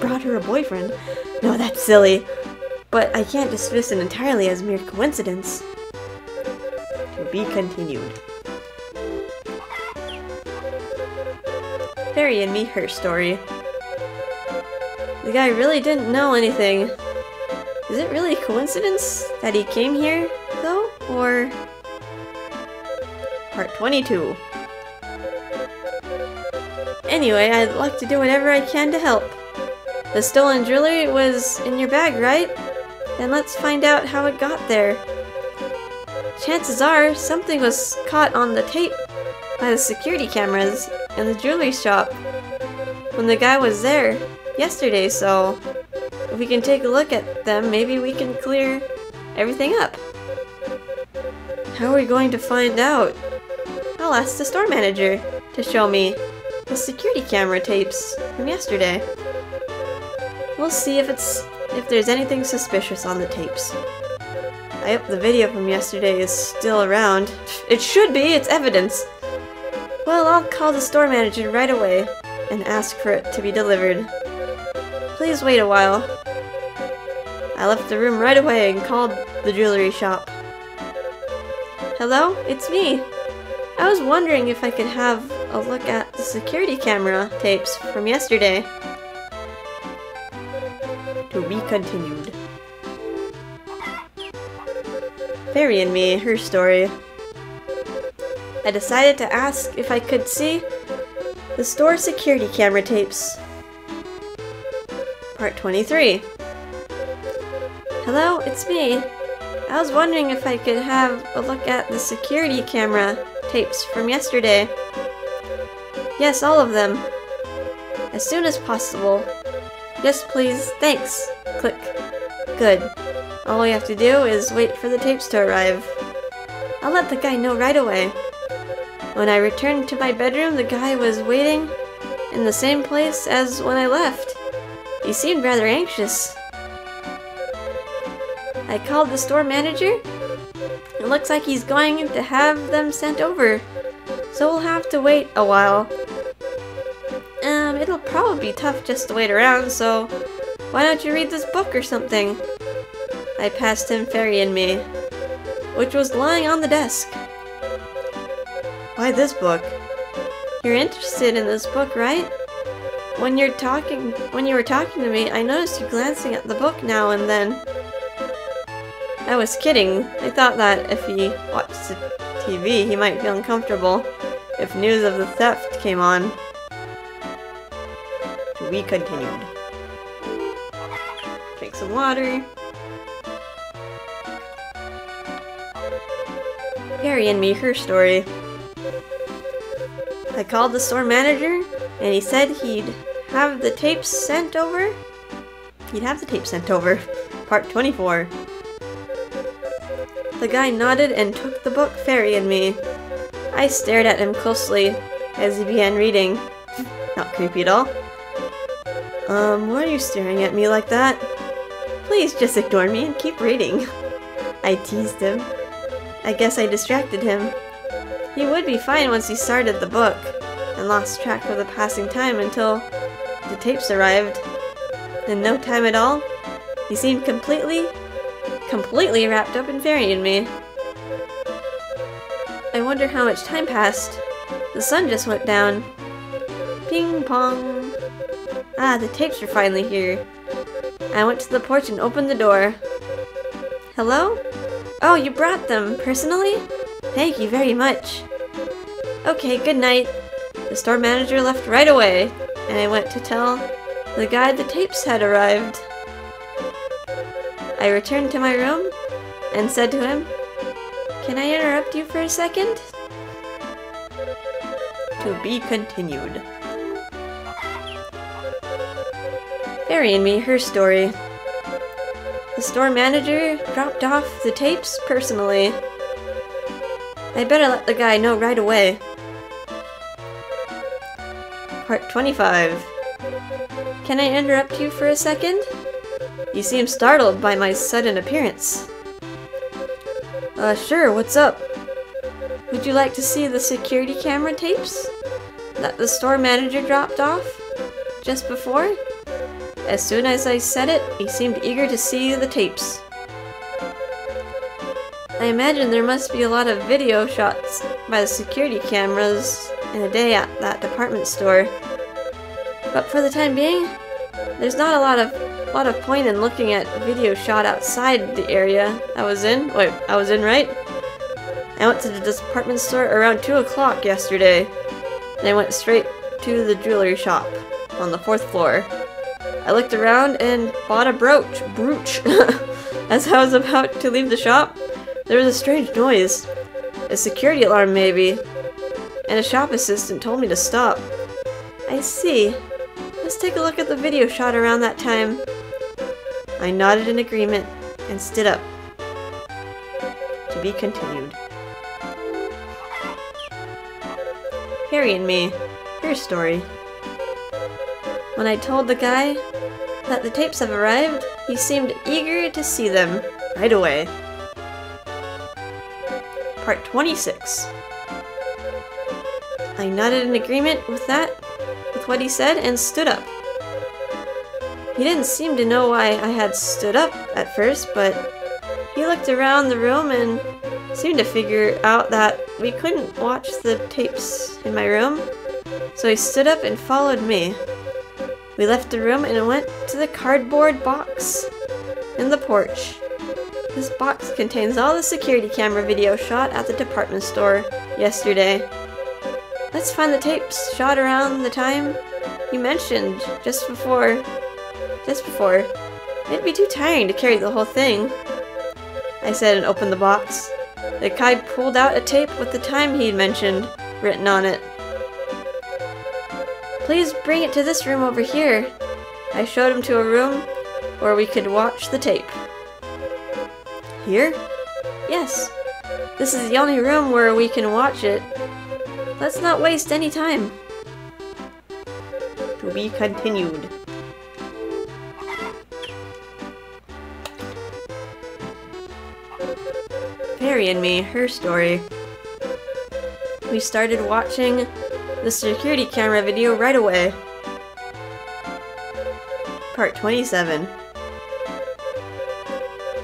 Brought her a boyfriend. No, that's silly. But I can't dismiss it entirely as mere coincidence. To be continued. Fairy and me, her story. The guy really didn't know anything. Is it really a coincidence that he came here, though? Or... Part 22. Anyway, I'd like to do whatever I can to help. The stolen jewelry was in your bag, right? Then let's find out how it got there. Chances are, something was caught on the tape by the security cameras in the jewelry shop when the guy was there yesterday, so if we can take a look at them, maybe we can clear everything up. How are we going to find out? I'll ask the store manager to show me the security camera tapes from yesterday. We'll see if there's anything suspicious on the tapes. I hope the video from yesterday is still around. It should be, it's evidence. Well, I'll call the store manager right away and ask for it to be delivered. Please wait a while. I left the room right away and called the jewelry shop. Hello, it's me. I was wondering if I could have a look at the security camera tapes from yesterday. To be continued. Fairy and me, her story. I decided to ask if I could see the store security camera tapes. Part 23. Hello, it's me. I was wondering if I could have a look at the security camera tapes from yesterday. Yes, all of them. As soon as possible. Yes, please. Thanks. Click. Good. All we have to do is wait for the tapes to arrive. I'll let the guy know right away. When I returned to my bedroom, the guy was waiting in the same place as when I left. He seemed rather anxious. I called the store manager. It looks like he's going to have them sent over, so we'll have to wait a while. It'll probably be tough just to wait around, so why don't you read this book or something? I passed him Fairy and Me, which was lying on the desk. Why this book? You're interested in this book, right? When you were talking to me, I noticed you glancing at the book now and then. I was kidding. I thought that if he watched the TV, he might feel uncomfortable if news of the theft came on. To be continued. Drink some water. Fairy and Me, her story. I called the store manager, and he said he'd have the tapes sent over. Part 24. The guy nodded and took the book Fairy and Me. I stared at him closely as he began reading. Not creepy at all. Why are you staring at me like that? Please just ignore me and keep reading. I teased him. I guess I distracted him. He would be fine once he started the book, and lost track of the passing time until the tapes arrived. In no time at all, he seemed completely wrapped up in Fairy and Me. I wonder how much time passed. The sun just went down. Ping pong. Ah, the tapes were finally here. I went to the porch and opened the door. Hello? Oh, you brought them, personally? Thank you very much. Okay, good night. The store manager left right away, and I went to tell the guy the tapes had arrived. I returned to my room and said to him, "Can I interrupt you for a second?" To be continued. Fairy and Me, her story. The store manager dropped off the tapes personally. I better let the guy know right away. Part 25. Can I interrupt you for a second? You seem startled by my sudden appearance. Sure, what's up? Would you like to see the security camera tapes that the store manager dropped off just before? As soon as I said it, he seemed eager to see the tapes. I imagine there must be a lot of video shots by the security cameras in a day at that department store. But for the time being, there's not a lot of point in looking at video shot outside the area I was in. Wait, I was in, right? I went to the department store around 2 o'clock yesterday, and I went straight to the jewelry shop on the 4th floor. I looked around and bought a brooch. As I was about to leave the shop, there was a strange noise. A security alarm, maybe. And a shop assistant told me to stop. I see. Let's take a look at the video shot around that time. I nodded in agreement and stood up. To be continued. Harry and me. Her story. When I told the guy that the tapes have arrived, he seemed eager to see them right away. Part 26. I nodded in agreement with what he said, and stood up. He didn't seem to know why I had stood up at first, but he looked around the room and seemed to figure out that we couldn't watch the tapes in my room, so he stood up and followed me. We left the room and went to the cardboard box in the porch. This box contains all the security camera video shot at the department store yesterday. Let's find the tapes shot around the time you mentioned just before. It'd be too tiring to carry the whole thing, I said and opened the box. The guy pulled out a tape with the time he'd mentioned written on it. Please bring it to this room over here. I showed him to a room where we could watch the tape. Here? Yes. This is the only room where we can watch it. Let's not waste any time. To be continued. Perry and me, her story. We started watching the security camera video right away. Part 27.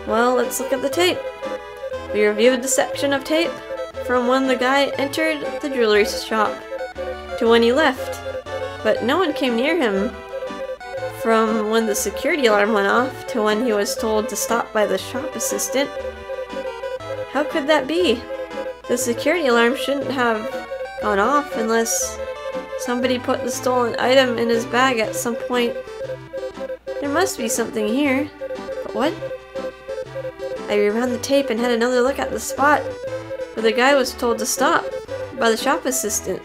Well, let's look at the tape. We reviewed the section of tape from when the guy entered the jewelry shop to when he left, but no one came near him. From when the security alarm went off to when he was told to stop by the shop assistant. How could that be? The security alarm shouldn't have gone off unless somebody put the stolen item in his bag at some point. There must be something here. But what? I rewound the tape and had another look at the spot where the guy was told to stop by the shop assistant.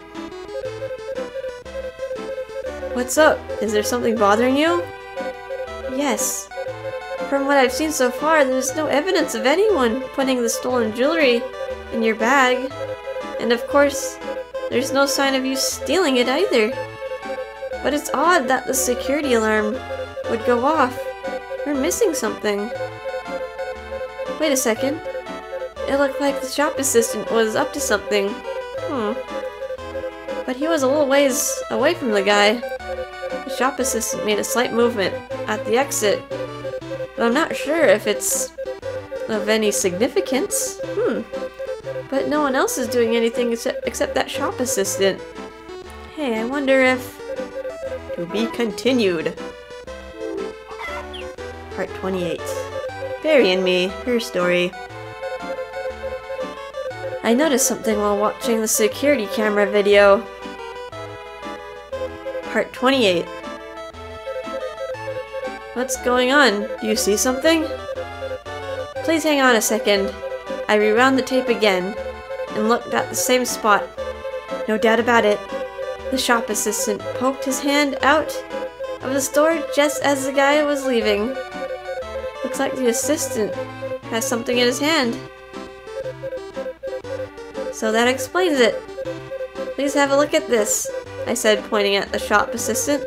What's up? Is there something bothering you? Yes. From what I've seen so far, there's no evidence of anyone putting the stolen jewelry in your bag. And of course, there's no sign of you stealing it either. But it's odd that the security alarm would go off. We're missing something. Wait a second. It looked like the shop assistant was up to something. But he was a little ways away from the guy. The shop assistant made a slight movement at the exit, but I'm not sure if it's of any significance. But no one else is doing anything except that shop assistant. Hey, I wonder if... To be continued. Part 28. Perry and me, her story. I noticed something while watching the security camera video. Part 28. What's going on? Do you see something? Please hang on a second. I rewound the tape again and looked at the same spot. No doubt about it. The shop assistant poked his hand out of the store just as the guy was leaving. Looks like the assistant has something in his hand. So that explains it. Please have a look at this, I said, pointing at the shop assistant.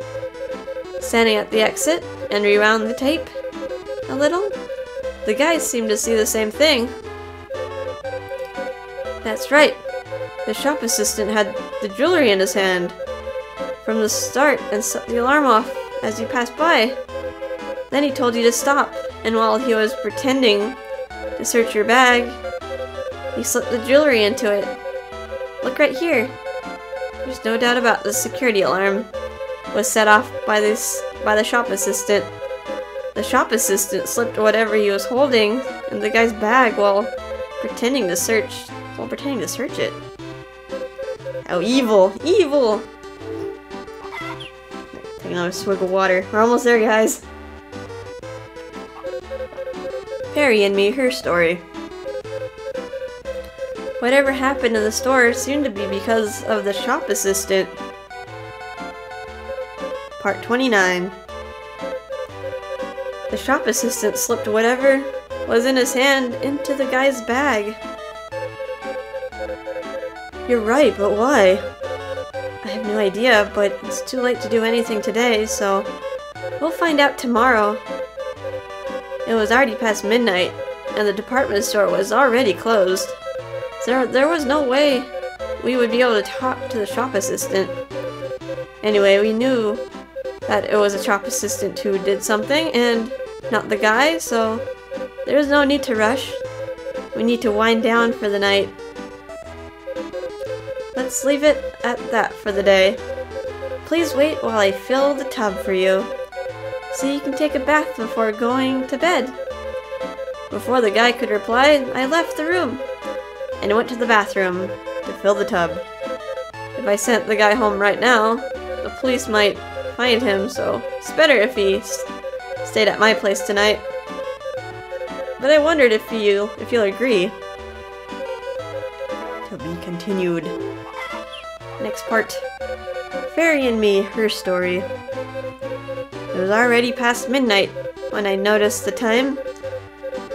Standing at the exit and rewound the tape a little. The guys seemed to see the same thing. That's right. The shop assistant had the jewelry in his hand from the start and set the alarm off as you passed by. Then he told you to stop, and while he was pretending to search your bag, he slipped the jewelry into it. Look right here. There's no doubt about the security alarm was set off by the shop assistant. The shop assistant slipped whatever he was holding in the guy's bag while pretending to search it. How evil! Evil! Take another swig of water. We're almost there, guys. Fairy and Me, her story. Whatever happened in the store seemed to be because of the shop assistant. Part 29. The shop assistant slipped whatever was in his hand into the guy's bag. You're right, but why? I have no idea, but it's too late to do anything today, so we'll find out tomorrow. It was already past midnight, and the department store was already closed. There was no way we would be able to talk to the shop assistant. Anyway, we knew that it was a shop assistant who did something, and not the guy, so there's no need to rush. We need to wind down for the night. Let's leave it at that for the day. Please wait while I fill the tub for you, so you can take a bath before going to bed. Before the guy could reply, I left the room and went to the bathroom to fill the tub. If I sent the guy home right now, the police might find him, so it's better if he stayed at my place tonight. But I wondered if you'll agree. To be continued. Next part. Fairy and Me, her story. It was already past midnight when I noticed the time.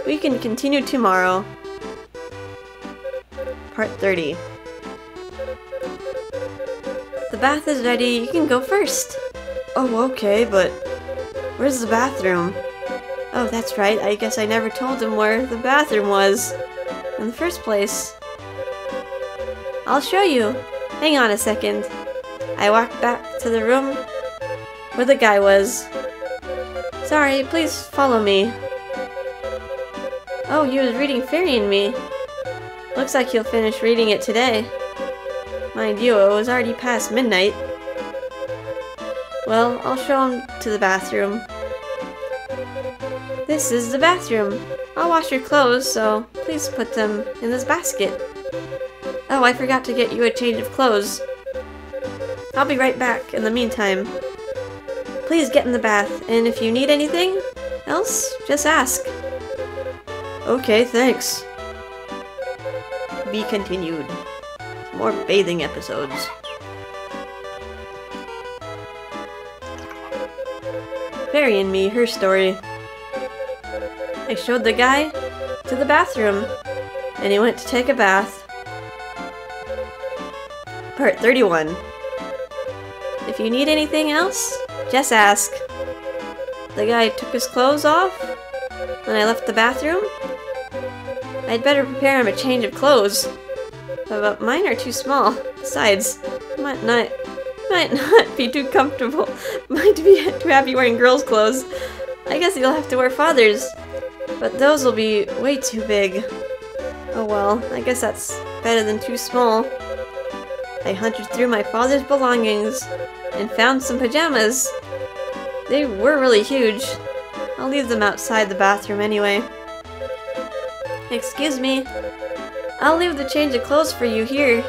We can continue tomorrow. Part 30. The bath is ready, you can go first. Oh, okay, but where's the bathroom? Oh, that's right, I guess I never told him where the bathroom was in the first place. I'll show you. Hang on a second. I walked back to the room where the guy was. Sorry, please follow me. Oh, he was reading Fairy and Me. Looks like he'll finish reading it today. Mind you, it was already past midnight. Well, I'll show him to the bathroom. This is the bathroom. I'll wash your clothes, so please put them in this basket. Oh, I forgot to get you a change of clothes. I'll be right back in the meantime. Please get in the bath, and if you need anything else, just ask. Okay, thanks. Be continued. More bathing episodes. Fairy and Me, her story. I showed the guy to the bathroom, and he went to take a bath. Part 31. If you need anything else, just ask. The guy took his clothes off when I left the bathroom. I'd better prepare him a change of clothes, but mine are too small. Besides, might not be too comfortable. Might be too happy wearing girls' clothes. I guess he'll have to wear father's, but those will be way too big. Oh well, I guess that's better than too small. I hunted through my father's belongings and found some pajamas. They were really huge. I'll leave them outside the bathroom anyway. Excuse me. I'll leave the change of clothes for you here.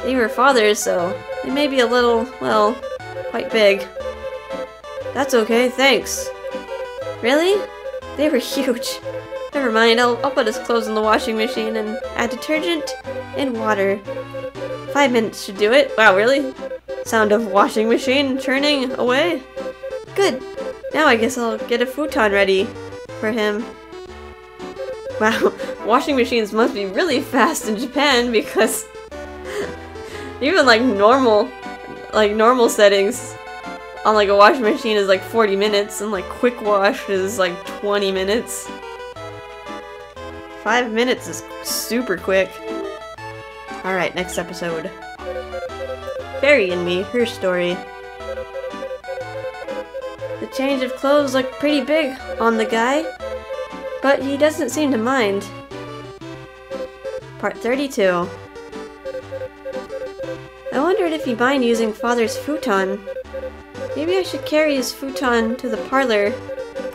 They were father's, so they may be a little, well, quite big. That's okay, thanks. Really? They were huge. Never mind, I'll put his clothes in the washing machine and add detergent and water. 5 minutes should do it. Wow, really? Sound of washing machine churning away. Good. Now I guess I'll get a futon ready for him. Wow, washing machines must be really fast in Japan because even like normal settings on like a washing machine is like 40 minutes and like quick wash is like 20 minutes. 5 minutes is super quick. Alright, next episode. Fairy and Me, her story. The change of clothes look pretty big on the guy, but he doesn't seem to mind. Part 32. I wondered if he'd mind using Father's futon. Maybe I should carry his futon to the parlor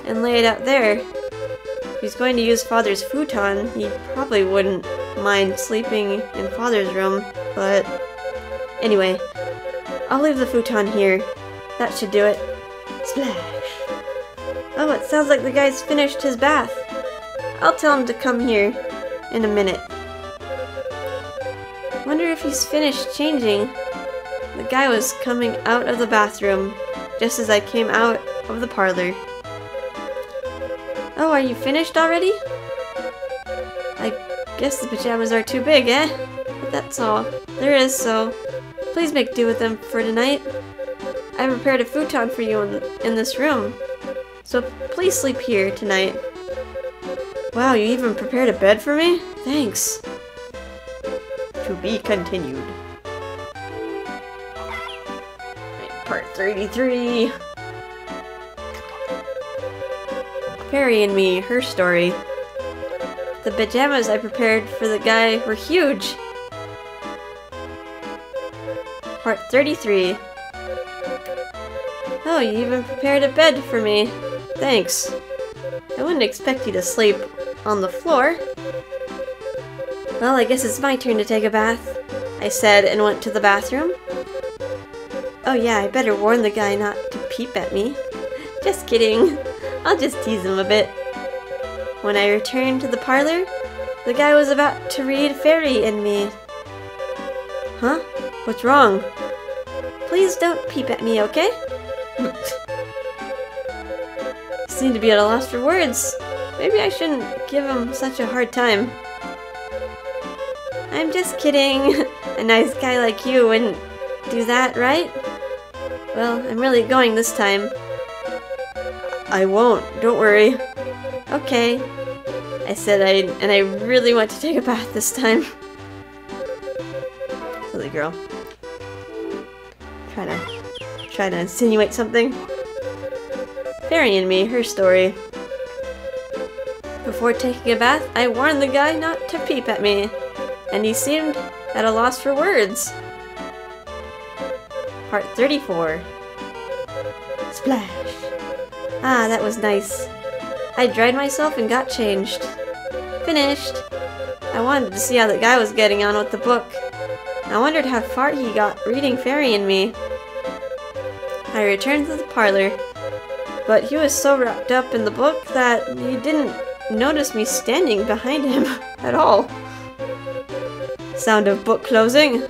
and lay it out there. If he's going to use Father's futon, he probably wouldn't mind sleeping in Father's room, but anyway, I'll leave the futon here. That should do it. Splash! Oh, it sounds like the guy's finished his bath. I'll tell him to come here in a minute. Wonder if he's finished changing. The guy was coming out of the bathroom just as I came out of the parlor. Oh, are you finished already? I guess the pajamas are too big, eh? But that's all there is, so please make do with them for tonight. I prepared a futon for you in this room, so please sleep here tonight. Wow, you even prepared a bed for me? Thanks. To be continued. Part 33. Perry and me, her story. The pajamas I prepared for the guy were huge. Part 33. Oh, you even prepared a bed for me. Thanks. I wouldn't expect you to sleep on the floor. Well, I guess it's my turn to take a bath, I said and went to the bathroom. Oh yeah, I better warn the guy not to peep at me. Just kidding. I'll just tease him a bit. When I returned to the parlor, the guy was about to read Fairy and Me. Huh? What's wrong? Please don't peep at me, okay? Seem to be at a loss for words. Maybe I shouldn't give him such a hard time. I'm just kidding. A nice guy like you wouldn't do that, right? Well, I'm really going this time. I won't, don't worry. Okay. I said and I really want to take a bath this time. Silly girl. Try to insinuate something. Fairy and Me, her story. Before taking a bath, I warned the guy not to peep at me, and he seemed at a loss for words. Part 34. Splash! Ah, that was nice. I dried myself and got changed. Finished! I wanted to see how the guy was getting on with the book. I wondered how far he got reading Fairy and Me. I returned to the parlor, but he was so wrapped up in the book that he didn't notice me standing behind him at all. Sound of book closing.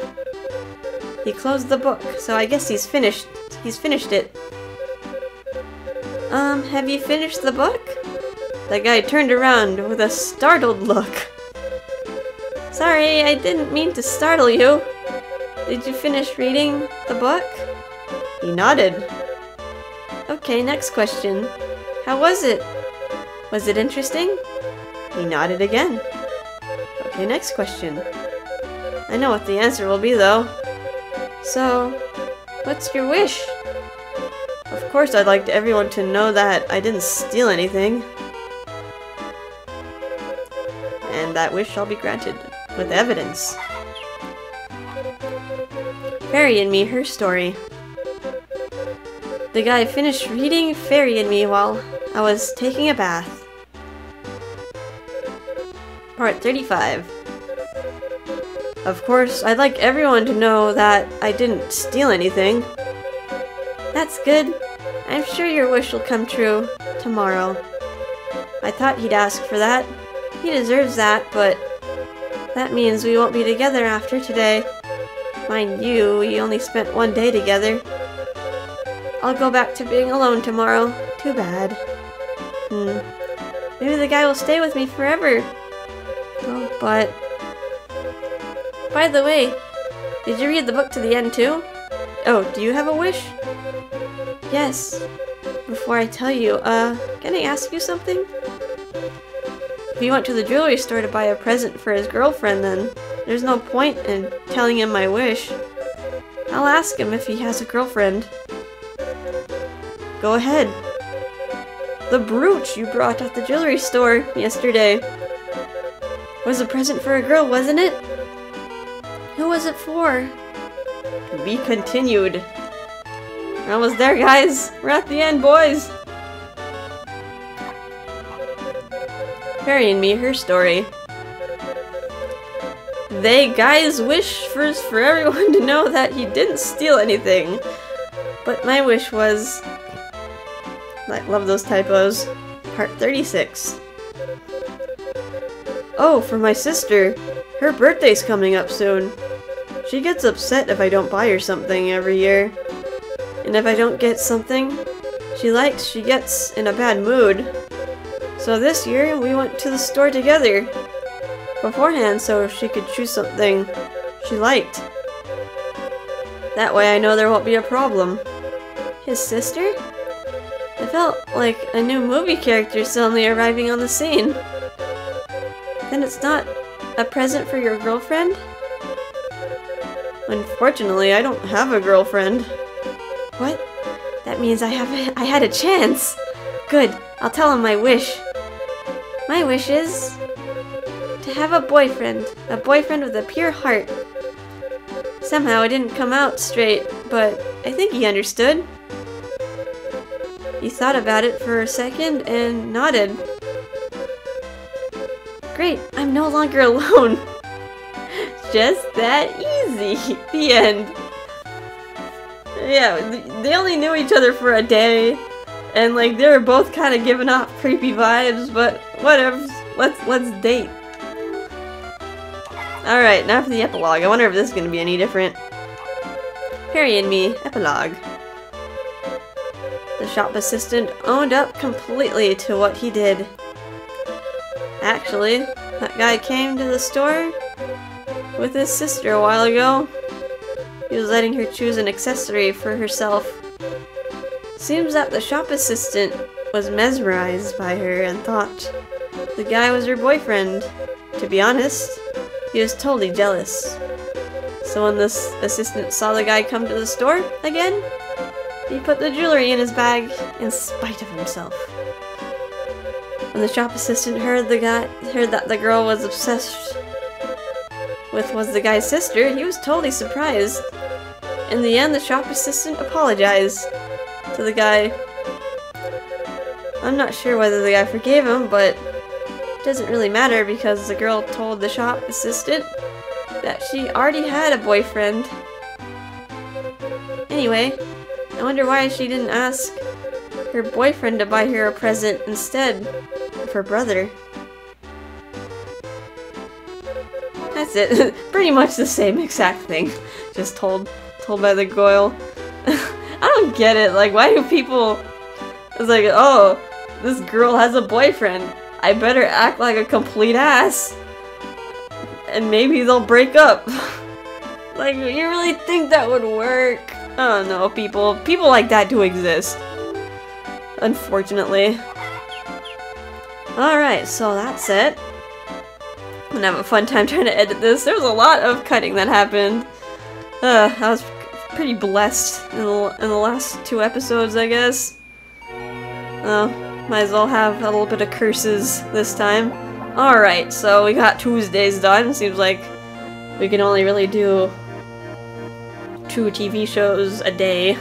He closed the book, so I guess he's finished it. Have you finished the book? The guy turned around with a startled look. Sorry, I didn't mean to startle you. Did you finish reading the book? He nodded. Okay, next question. How was it? Was it interesting? He nodded again. Okay, next question. I know what the answer will be, though. So, what's your wish? Of course, I'd like everyone to know that I didn't steal anything. And that wish shall be granted with evidence. Fairy and Me, her story. The guy finished reading Fairy and Me while I was taking a bath. Part 35. Of course, I'd like everyone to know that I didn't steal anything. That's good. I'm sure your wish will come true tomorrow. I thought he'd ask for that. He deserves that, but that means we won't be together after today. Mind you, we only spent one day together. I'll go back to being alone tomorrow. Too bad. Maybe the guy will stay with me forever. Oh, but... By the way, did you read the book to the end too? Oh, do you have a wish? Yes. Before I tell you, can I ask you something? If he went to the jewelry store to buy a present for his girlfriend, then there's no point in telling him my wish. I'll ask him if he has a girlfriend. Go ahead. The brooch you brought at the jewelry store yesterday was a present for a girl, wasn't it? Who was it for? To be continued. We're almost there, guys. We're at the end, boys. Harry and me, her story. They guys wish for everyone to know that he didn't steal anything. But my wish was... I love those typos. Part 36. Oh, for my sister. Her birthday's coming up soon. She gets upset if I don't buy her something every year. And if I don't get something she likes, she gets in a bad mood. So this year, we went to the store together beforehand so she could choose something she liked. That way I know there won't be a problem. His sister? It felt like a new movie character suddenly arriving on the scene. Then it's not a present for your girlfriend? Unfortunately, I don't have a girlfriend. What? That means I had a chance. Good. I'll tell him my wish. My wish is to have a boyfriend. A boyfriend with a pure heart. Somehow it didn't come out straight, but I think he understood. He thought about it for a second and nodded. Great, I'm no longer alone. Just that easy. The end. Yeah, they only knew each other for a day, and like they were both kind of giving off creepy vibes, but whatever. Let's date. All right, now for the epilogue. I wonder if this is gonna be any different. Harry and me, epilogue. The shop assistant owned up completely to what he did. Actually, that guy came to the store with his sister a while ago. He was letting her choose an accessory for herself. Seems that the shop assistant was mesmerized by her and thought the guy was her boyfriend. To be honest, he was totally jealous. So when this assistant saw the guy come to the store again, he put the jewelry in his bag in spite of himself. When the shop assistant heard that the girl was obsessed with was the guy's sister, he was totally surprised. In the end, the shop assistant apologized to the guy. I'm not sure whether the guy forgave him, but it doesn't really matter because the girl told the shop assistant that she already had a boyfriend. Anyway, I wonder why she didn't ask her boyfriend to buy her a present instead of her brother. That's it. Pretty much the same exact thing. Just told by the Goyle. I don't get it. Like, why do people... It's like, oh, this girl has a boyfriend. I better act like a complete ass. And maybe they'll break up. Like, you really think that would work? I don't know, people. People like that do exist. Unfortunately. Alright, so that's it. I'm gonna have a fun time trying to edit this. There was a lot of cutting that happened. I was pretty blessed in the last 2 episodes, I guess. Might as well have a little bit of curses this time. Alright, so we got Tuesdays done. Seems like we can only really do 2 TV shows a day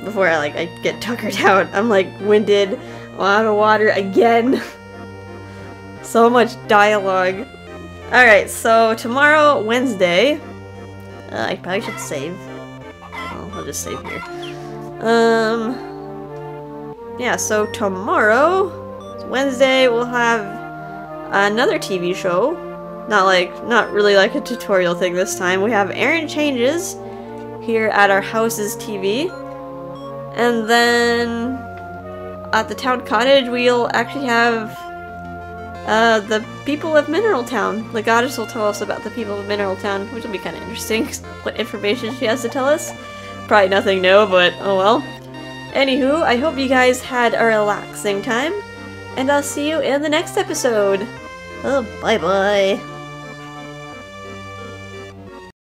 before I get tuckered out. I'm like winded, I'm out of water again. So much dialogue. Alright, so tomorrow, Wednesday, I probably should save. Well, I'll just save here. Yeah, so tomorrow, Wednesday, we'll have another TV show. Not really like a tutorial thing this time. We have Aaron Changes here at our house's TV. And then at the town cottage, we'll actually have the people of Mineral Town. The goddess will tell us about the people of Mineral Town, which will be kind of interesting. What information she has to tell us. Probably nothing new, but oh well. Anywho, I hope you guys had a relaxing time, and I'll see you in the next episode. Oh, bye-bye.